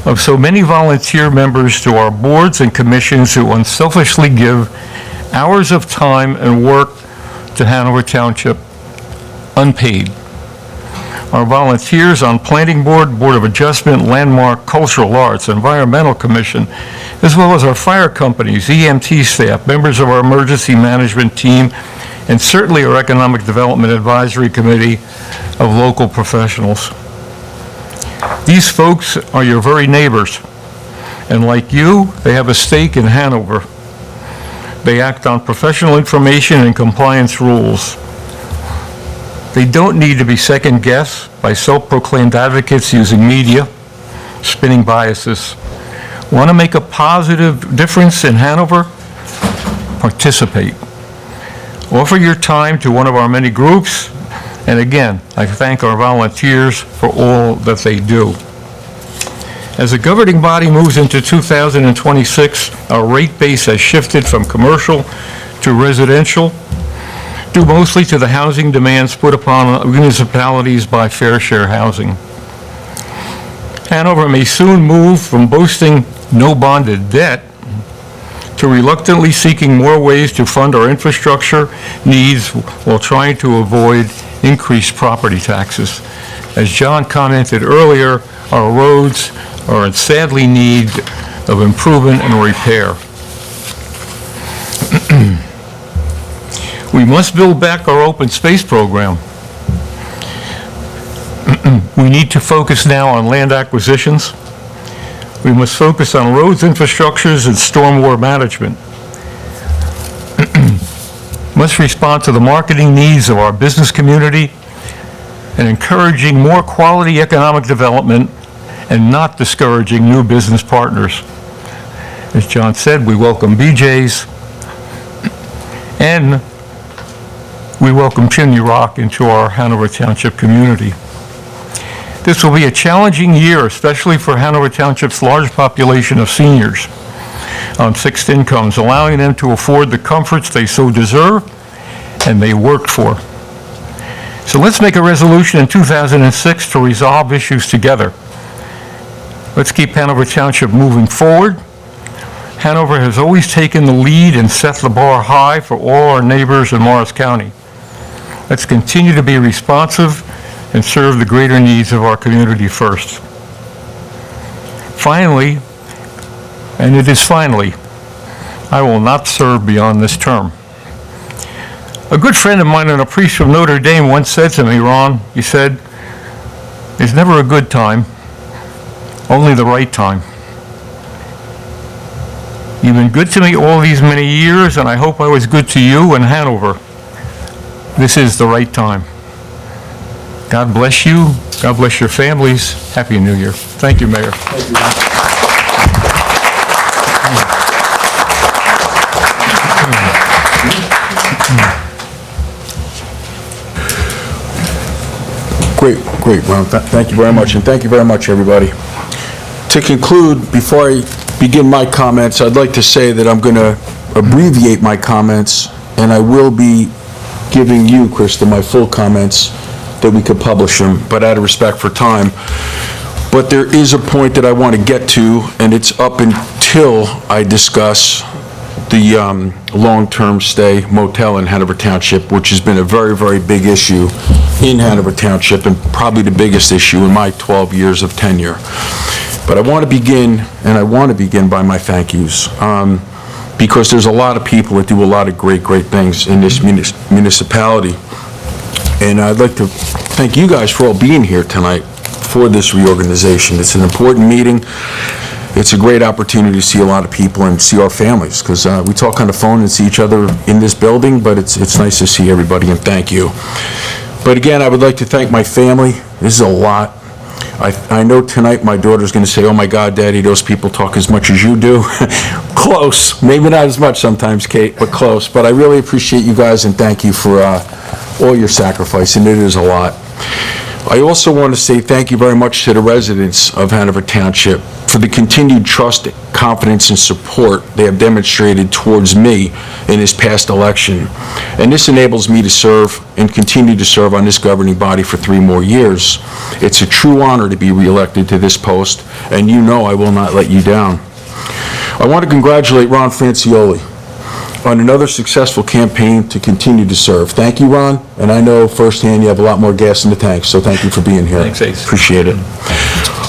of so many volunteer members to our boards and commissions who unselfishly give hours of time and work to Hanover Township unpaid. Our volunteers on Planning Board, Board of Adjustment, Landmark, Cultural Arts, Environmental Commission, as well as our fire companies, EMT staff, members of our emergency management team, and certainly our Economic Development Advisory Committee of local professionals. These folks are your very neighbors, and like you, they have a stake in Hanover. They act on professional information and compliance rules. They don't need to be second-guessed by self-proclaimed advocates using media, spinning biases. Want to make a positive difference in Hanover? Participate. Offer your time to one of our many groups, and again, I thank our volunteers for all that they do. As the governing body moves into 2026, our rate base has shifted from commercial to residential, due mostly to the housing demands put upon municipalities by fair share housing. Hanover may soon move from boasting no bonded debt to reluctantly seeking more ways to fund our infrastructure needs while trying to avoid increased property taxes. As John commented earlier, our roads are in sadly need of improvement and repair. We must build back our open space program. We need to focus now on land acquisitions. We must focus on roads, infrastructures, and stormwater management. Must respond to the marketing needs of our business community and encouraging more quality economic development and not discouraging new business partners. As John said, we welcome BJ's and we welcome Chimney Rock into our Hanover Township community. This will be a challenging year, especially for Hanover Township's large population of seniors on fixed incomes, allowing them to afford the comforts they so deserve and they worked for. So let's make a resolution in 2006 to resolve issues together. Let's keep Hanover Township moving forward. Hanover has always taken the lead and set the bar high for all our neighbors in Morris County. Let's continue to be responsive and serve the greater needs of our community first. Finally, and it is finally, I will not serve beyond this term. A good friend of mine and a priest from Notre Dame once said to me, Ron, he said, "There's never a good time, only the right time." You've been good to me all these many years, and I hope I was good to you in Hanover. This is the right time. God bless you. God bless your families. Happy New Year. Thank you, Mayor. Thank you, Ron. Great, Ron. Thank you very much, and thank you very much, everybody. To conclude, before I begin my comments, I'd like to say that I'm going to abbreviate my comments, and I will be giving you, Krista, my full comments that we could publish them, but out of respect for time. But there is a point that I want to get to, and it's up until I discuss the long-term stay motel in Hanover Township, which has been a very, very big issue in Hanover Township, and probably the biggest issue in my 12 years of tenure. But I want to begin by my thank yous. because there's a lot of people that do a lot of great, great things in this municipality. And I'd like to thank you guys for all being here tonight for this reorganization. It's an important meeting. It's a great opportunity to see a lot of people and see our families, because we talk on the phone and see each other in this building, but it's nice to see everybody, and thank you. But again, I would like to thank my family. This is a lot. I know tonight my daughter's going to say, "Oh my God, Daddy, those people talk as much as you do." Close. Maybe not as much sometimes, Kate, but close. But I really appreciate you guys, and thank you for all your sacrifice, and it is a lot. I also want to say thank you very much to the residents of Hanover Township for the continued trust, confidence, and support they have demonstrated towards me in this past election. And this enables me to serve and continue to serve on this governing body for 3 more years. It's a true honor to be reelected to this post, and you know I will not let you down. I want to congratulate Ron Francioli on another successful campaign to continue to serve. Thank you, Ron, and I know firsthand you have a lot more gas in the tank, so thank you for being here. Thanks, Ace. Appreciate it.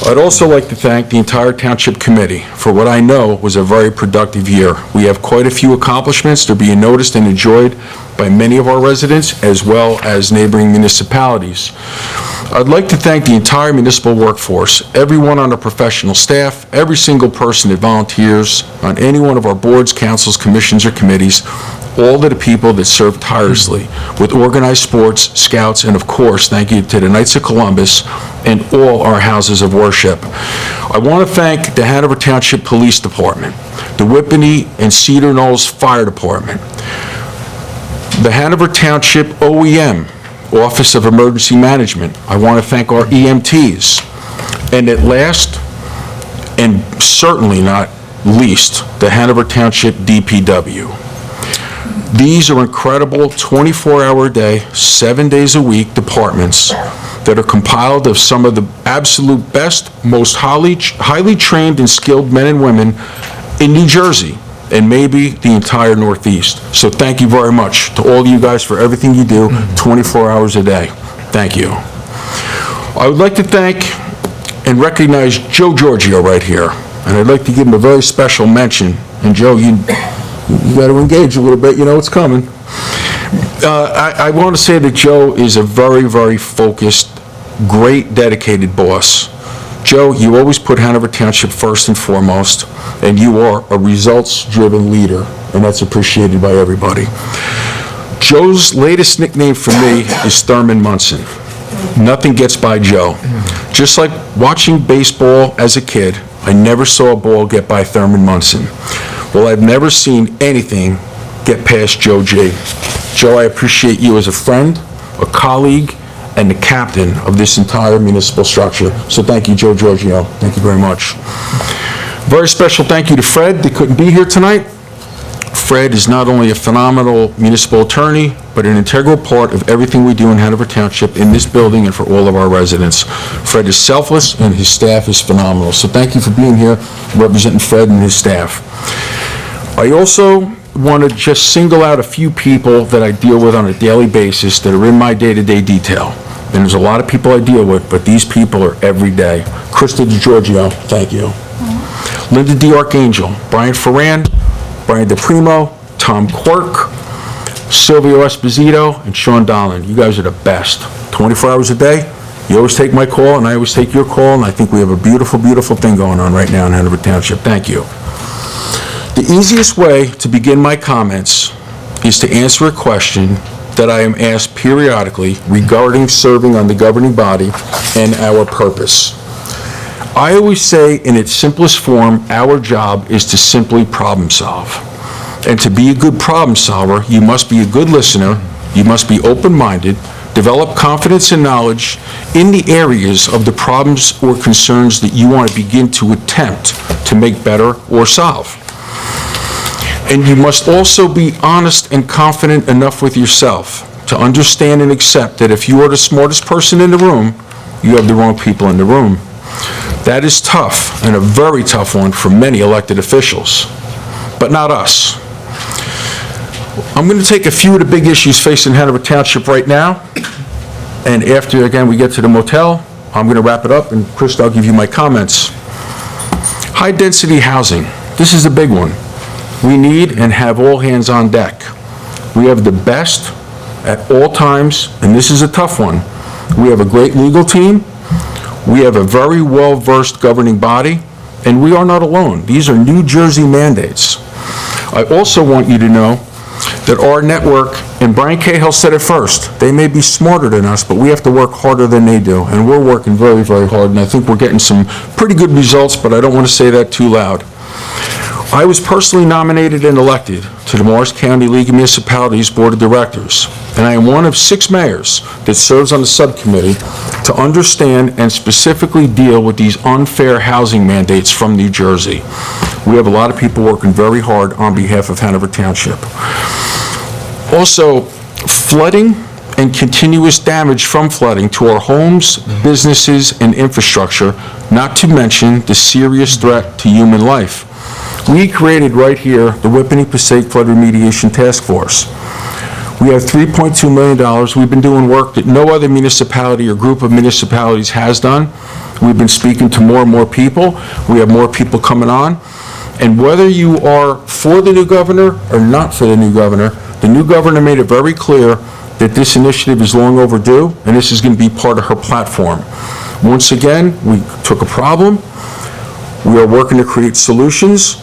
I'd also like to thank the entire Township Committee for what I know was a very productive year. We have quite a few accomplishments. They're being noticed and enjoyed by many of our residents as well as neighboring municipalities. I'd like to thank the entire municipal workforce, everyone on our professional staff, every single person that volunteers on any one of our boards, councils, commissions, or committees, all of the people that serve tirelessly with organized sports, scouts, and of course, thank you to the Knights of Columbus and all our houses of worship. I want to thank the Hanover Township Police Department, the Whippany and Cedar Knolls Fire Department, the Hanover Township OEM, Office of Emergency Management. I want to thank our EMTs. And at last, and certainly not least, the Hanover Township DPW. These are incredible 24-hour-a-day, 7 days a week departments that are compiled of some of the absolute best, most highly trained and skilled men and women in New Jersey, and maybe the entire Northeast. So thank you very much to all you guys for everything you do 24 hours a day. Thank you. I would like to thank and recognize Joe Giorgio right here, and I'd like to give him a very special mention. And Joe, you got to engage a little bit, you know it's coming. I want to say that Joe is a very, very focused, great, dedicated boss. Joe, you always put Hanover Township first and foremost, and you are a results-driven leader, and that's appreciated by everybody. Joe's latest nickname for me is Thurman Munson. Nothing gets by Joe. Just like watching baseball as a kid, I never saw a ball get by Thurman Munson. Well, I've never seen anything get past Joe G. Joe, I appreciate you as a friend, a colleague, and the captain of this entire municipal structure. So thank you, Joe Giorgio. Thank you very much. Very special thank you to Fred that couldn't be here tonight. Fred is not only a phenomenal municipal attorney, but an integral part of everything we do in Hanover Township, in this building, and for all of our residents. Fred is selfless, and his staff is phenomenal. So thank you for being here, representing Fred and his staff. I also want to just single out a few people that I deal with on a daily basis that are in my day-to-day detail. And there's a lot of people I deal with, but these people are every day. Krista DiGiorgio, thank you. Linda DiArcangel, Brian Ferran, Brian DePrimo, Tom Quirk, Silvio Esposito, and Sean Dolan. You guys are the best. 24 hours a day. You always take my call, and I always take your call, and I think we have a beautiful, beautiful thing going on right now in Hanover Township. Thank you. The easiest way to begin my comments is to answer a question that I am asked periodically regarding serving on the governing body and our purpose. I always say in its simplest form, our job is to simply problem solve. And to be a good problem solver, you must be a good listener, you must be open-minded, develop confidence and knowledge in the areas of the problems or concerns that you want to begin to attempt to make better or solve. And you must also be honest and confident enough with yourself to understand and accept that if you are the smartest person in the room, you have the wrong people in the room. That is tough, and a very tough one for many elected officials, but not us. I'm going to take a few of the big issues facing Hanover Township right now, and after, again, we get to the motel, I'm going to wrap it up, and Chris, I'll give you my comments. High-density housing. This is a big one. We need and have all hands on deck. We have the best at all times, and this is a tough one. We have a great legal team. We have a very well-versed governing body, and we are not alone. These are New Jersey mandates. I also want you to know that our network, and Brian Cahill said it first, they may be smarter than us, but we have to work harder than they do, and we're working very, very hard, and I think we're getting some pretty good results, but I don't want to say that too loud. I was personally nominated and elected to the Morris County League of Municipalities Board of Directors, and I am one of 6 mayors that serves on the subcommittee to understand and specifically deal with these unfair housing mandates from New Jersey. We have a lot of people working very hard on behalf of Hanover Township. Also, flooding and continuous damage from flooding to our homes, businesses, and infrastructure, not to mention the serious threat to human life. We created right here the Whippany-Passaic Flood Remediation Task Force. We have $3.2 million. We've been doing work that no other municipality or group of municipalities has done. We've been speaking to more and more people. We have more people coming on. And whether you are for the new governor or not for the new governor made it very clear that this initiative is long overdue, and this is going to be part of her platform. Once again, we took a problem. We are working to create solutions.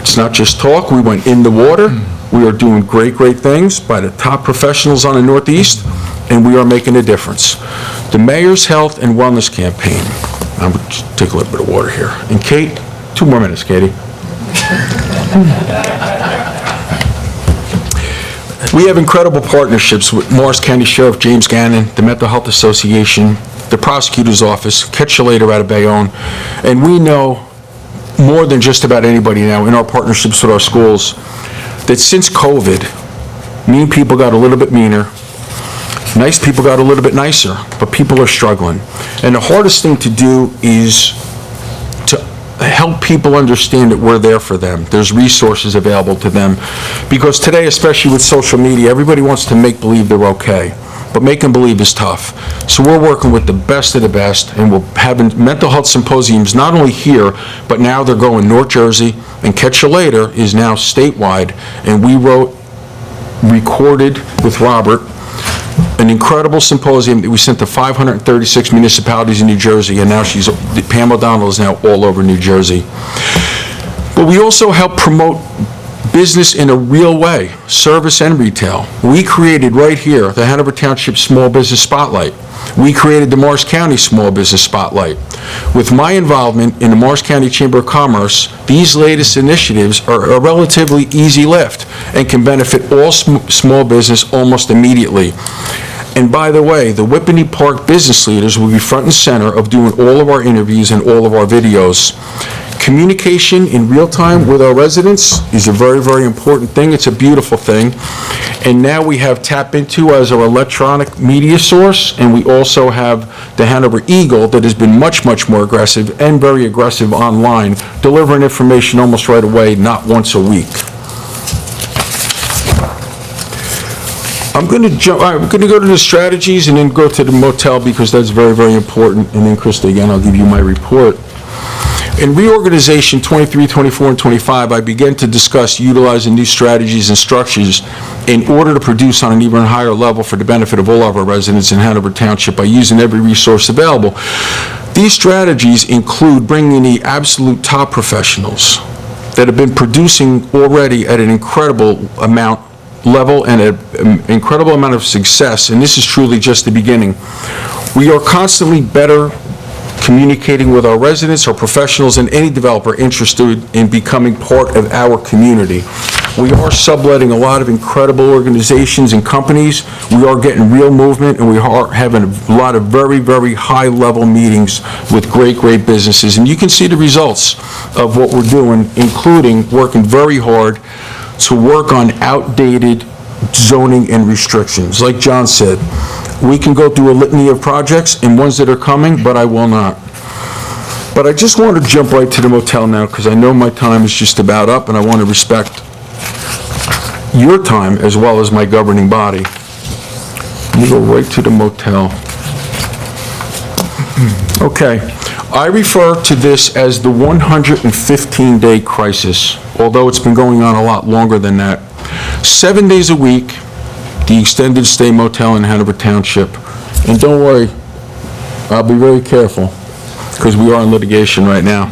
It's not just talk. We went in the water. We are doing great, great things by the top professionals on the Northeast, and we are making a difference. The Mayor's Health and Wellness Campaign. I'm going to take a little bit of water here. And Kate, 2 more minutes, Katie. We have incredible partnerships with Morris County Sheriff James Gannon, the Mental Health Association, the Prosecutor's Office, Catch You Later out of Bayonne, and we know more than just about anybody now in our partnerships with our schools that since COVID, mean people got a little bit meaner, nice people got a little bit nicer, but people are struggling. And the hardest thing to do is to help people understand that we're there for them. There's resources available to them. Because today, especially with social media, everybody wants to make believe they're okay. But making believe is tough. So we're working with the best of the best, and we're having mental health symposiums not only here, but now they're going North Jersey, and Catch You Later is now statewide. And we recorded with Robert an incredible symposium that we sent to 536 municipalities in New Jersey, and now Pam O'Donnell is now all over New Jersey. But we also help promote business in a real way, service and retail. We created right here the Hanover Township Small Business Spotlight. We created the Morris County Small Business Spotlight. With my involvement in the Morris County Chamber of Commerce, these latest initiatives are a relatively easy lift and can benefit all small business almost immediately. And by the way, the Whippany Park business leaders will be front and center of doing all of our interviews and all of our videos. Communication in real time with our residents is a very, very important thing. It's a beautiful thing. And now we have Tap Into as our electronic media source, and we also have the Hanover Eagle that has been much, much more aggressive and very aggressive online, delivering information almost right away, not once a week. I'm going to go to the strategies and then go to the motel because that's very, very important. And then, Krista, again, I'll give you my report. In Reorganization 23, 24, and 25, I began to discuss utilizing new strategies and structures in order to produce on an even higher level for the benefit of all of our residents in Hanover Township by using every resource available. These strategies include bringing in the absolute top professionals that have been producing already at an incredible level and an incredible amount of success, and this is truly just the beginning. We are constantly better communicating with our residents, our professionals, and any developer interested in becoming part of our community. We are subletting a lot of incredible organizations and companies. We are getting real movement, and we are having a lot of very, very high-level meetings with great, great businesses. And you can see the results of what we're doing, including working very hard to work on outdated zoning and restrictions. Like John said, we can go through a litany of projects and ones that are coming, but I will not. But I just want to jump right to the motel now because I know my time is just about up and I want to respect your time as well as my governing body. You go right to the motel. Okay. I refer to this as the 115-day crisis, although it's been going on a lot longer than that. 7 days a week, the extended stay motel in Hanover Township. And don't worry, I'll be very careful, because we are in litigation right now.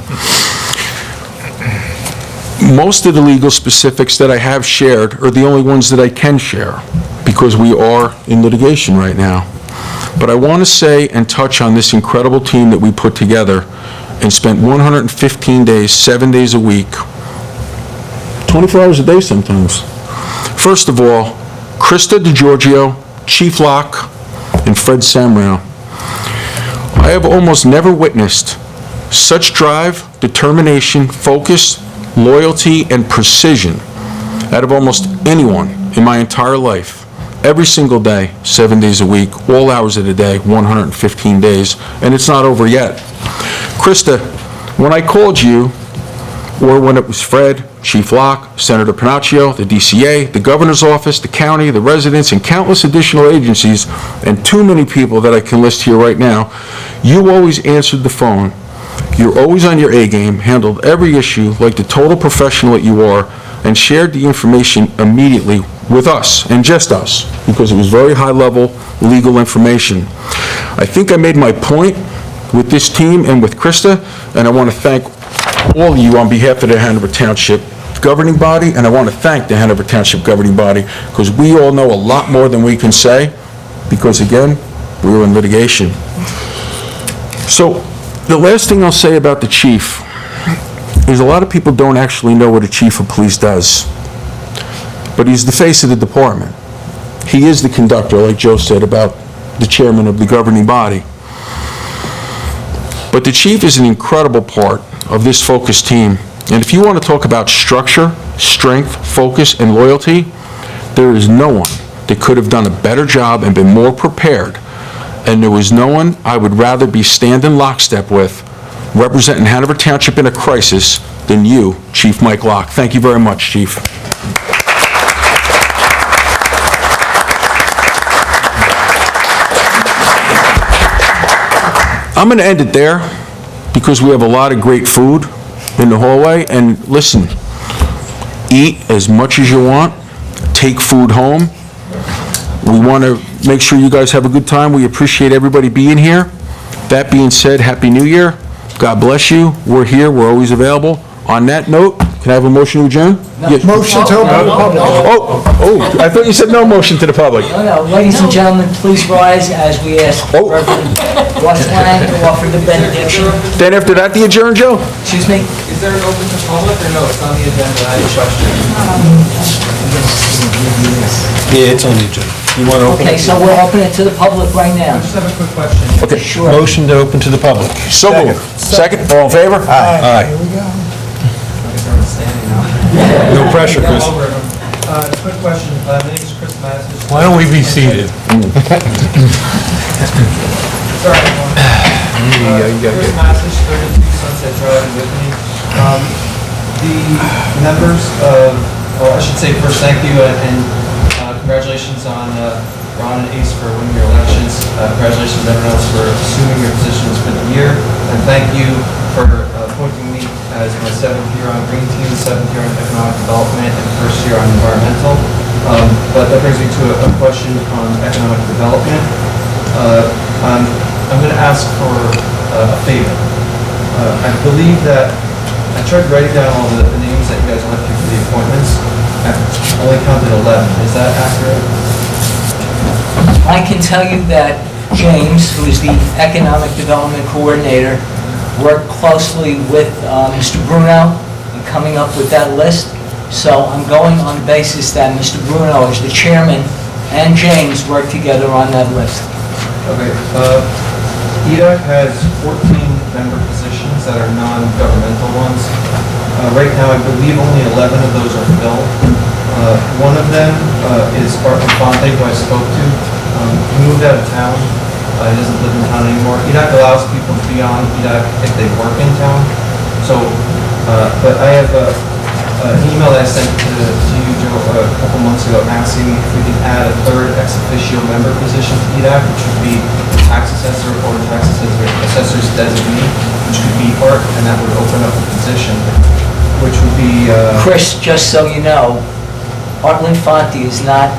Most of the legal specifics that I have shared are the only ones that I can share, because we are in litigation right now. But I want to say and touch on this incredible team that we put together and spent 115 days, 7 days a week, 24 hours a day sometimes. First of all, Krista DiGiorgio, Chief Locke, and Fred Samrow. I have almost never witnessed such drive, determination, focus, loyalty, and precision out of almost anyone in my entire life. Every single day, 7 days a week, all hours of the day, 115 days, and it's not over yet. Krista, when I called you, or when it was Fred, Chief Locke, Senator Panaccio, the DCA, the governor's office, the county, the residents, and countless additional agencies, and too many people that I can list here right now, you always answered the phone. You're always on your A game, handled every issue like the total professional that you are, and shared the information immediately with us, and just us, because it was very high-level legal information. I think I made my point with this team and with Krista, and I want to thank all of you on behalf of the Hanover Township governing body, and I want to thank the Hanover Township governing body, because we all know a lot more than we can say, because again, we were in litigation. So, the last thing I'll say about the chief is a lot of people don't actually know what a chief of police does. But he's the face of the department. He is the conductor, like Joe said about the chairman of the governing body. But the chief is an incredible part of this focus team. And if you want to talk about structure, strength, focus, and loyalty, there is no one that could have done a better job and been more prepared. And there was no one I would rather be standing lockstep with, representing Hanover Township in a crisis, than you, Chief Mike Locke. Thank you very much, Chief. I'm going to end it there because we have a lot of great food in the hallway. And listen, eat as much as you want. Take food home. We want to make sure you guys have a good time. We appreciate everybody being here. That being said, Happy New Year. God bless you. We're here. We're always available. On that note, can I have a motion to adjourn? Yes. Motion to open the public. Oh, I thought you said no motion to the public. No, ladies and gentlemen, please rise as we ask Reverend Ross Lang to offer the benediction. Then after that, the adjourn, Joe? Excuse me? Is there an open to public or no? It's on the agenda. I have a question. Yeah, it's on the agenda. You want to open Okay, it? so we're opening it to the public right now. I just have a quick question. Okay. Sure. Motion to open to the public. So moved. Second, all in favor? Aye. Here we go. Everyone's standing now. No pressure, Chris. Quick question. My name is Chris Madison. Why don't we be seated? Sorry, everyone. Chris Madison, 32 Sunset Drive with me. The members of, well, I should say first thank you and congratulations on Ron and Ace for winning your elections. Congratulations everyone else for assuming your positions for the year. And thank you for appointing me as my 7th year on Green Team, 7th year on Economic Development, and 1st year on Environmental. But that brings me to a question on Economic Development. I'm going to ask for a favor. I believe that I tried writing down all the names that you guys left here for the appointments. I only counted 11. Is that accurate? I can tell you that James, who is the Economic Development Coordinator, worked closely with Mr. Bruno in coming up with that list. So I'm going on the basis that Mr. Bruno, as the chairman, and James work together on that list. Okay. EDAC has 14 member positions that are non-governmental ones. Right now, I believe only 11 of those are filled. One of them is Barton Fonte, who I spoke to. He moved out of town. He doesn't live in town anymore. EDAC allows people to be on EDAC if they work in town. So, but I have an email that I sent to you, Joe, a couple months ago asking if we could add a third ex officio member position to EDAC, which would be tax assessor or assessor's designee, which could be Art, and that would open up a position, which would be, Chris, just so you know, Art Linfanti is not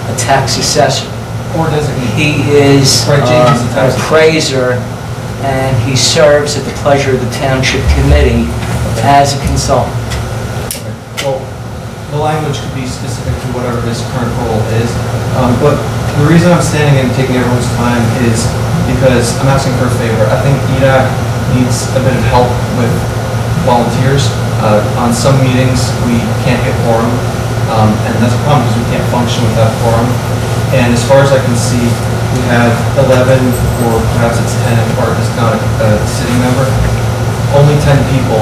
a tax assessor. or designee. He is Right, James is a an tax- appraiser, and he serves at the pleasure of the Township Committee as a consultant. Well, the language could be specific to whatever his current role is, but the reason I'm standing and taking everyone's time is because I'm asking for a favor. I think EDAC needs a bit of help with volunteers. On some meetings, we can't get quorum, and that's a problem because we can't function without quorum. And as far as I can see, we have 11, or perhaps it's 10 if Art is not a sitting member. Only 10 people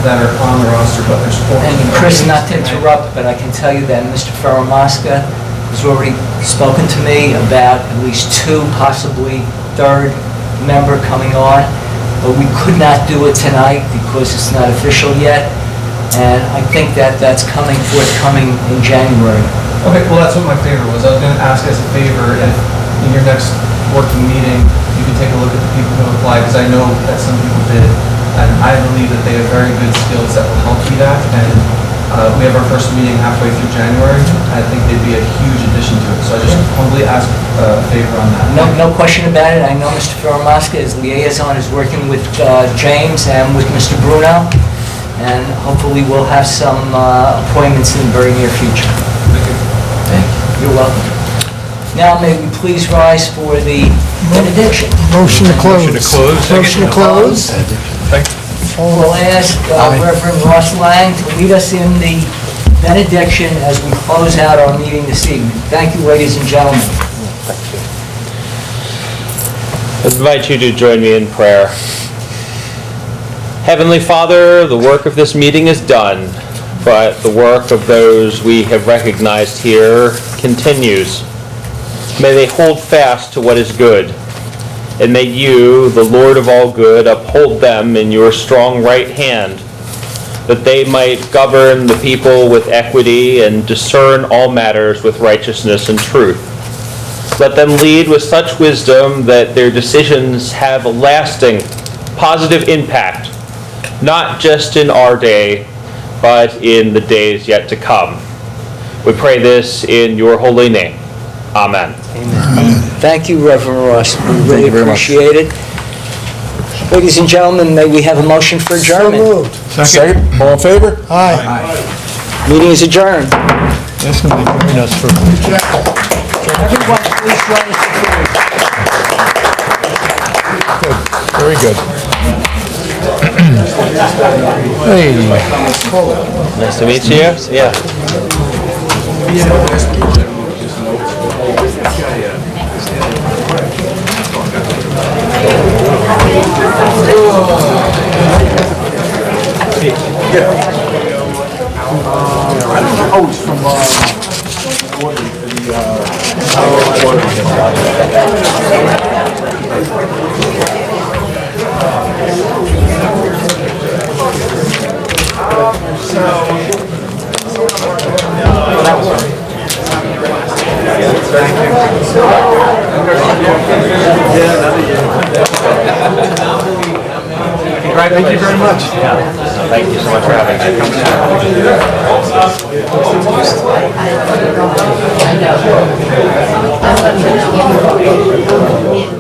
that are on the roster, but there's 14. And Chris, not to interrupt, but I can tell you that Mr. Ferramaska has already spoken to me about at least 2, possibly 3rd member coming on, but we could not do it tonight because it's not official yet, and I think that that's forthcoming in January. Okay, well, that's what my favor was. I was going to ask as a favor if in your next working meeting, you can take a look at the people who applied, because I know that some people did, and I believe that they have very good skills that will help you that, and we have our first meeting halfway through January. I think they'd be a huge addition to it, so I just humbly ask a favor on that. No question about it. I know Mr. Ferramaska, as liaison, is working with James and with Mr. Bruno, and hopefully we'll have some appointments in the very near future. Thank you. You're welcome. Now, may we please rise for the benediction? Motion to close. Motion to close. Motion to close. We'll ask Reverend Ross Lang to lead us in the benediction as we close out our meeting this evening. Thank you, ladies and gentlemen. I invite you to join me in prayer. Heavenly Father, the work of this meeting is done, but the work of those we have recognized here continues. May they hold fast to what is good, and may you, the Lord of all good, uphold them in your strong right hand, that they might govern the people with equity and discern all matters with righteousness and truth. Let them lead with such wisdom that their decisions have a lasting, positive impact, not just in our day, but in the days yet to come. We pray this in your holy name. Amen. Amen. Thank you, Reverend Ross. We really appreciate it. Ladies and gentlemen, may we have a motion for So adjournment? moved. Second, all in favor? Aye. Meeting is adjourned. That's going to be very nice for... Everyone, please join us for food. Very good. Hey. Nice to meet you. Yeah. Thank you very much. Thank you so much for having me.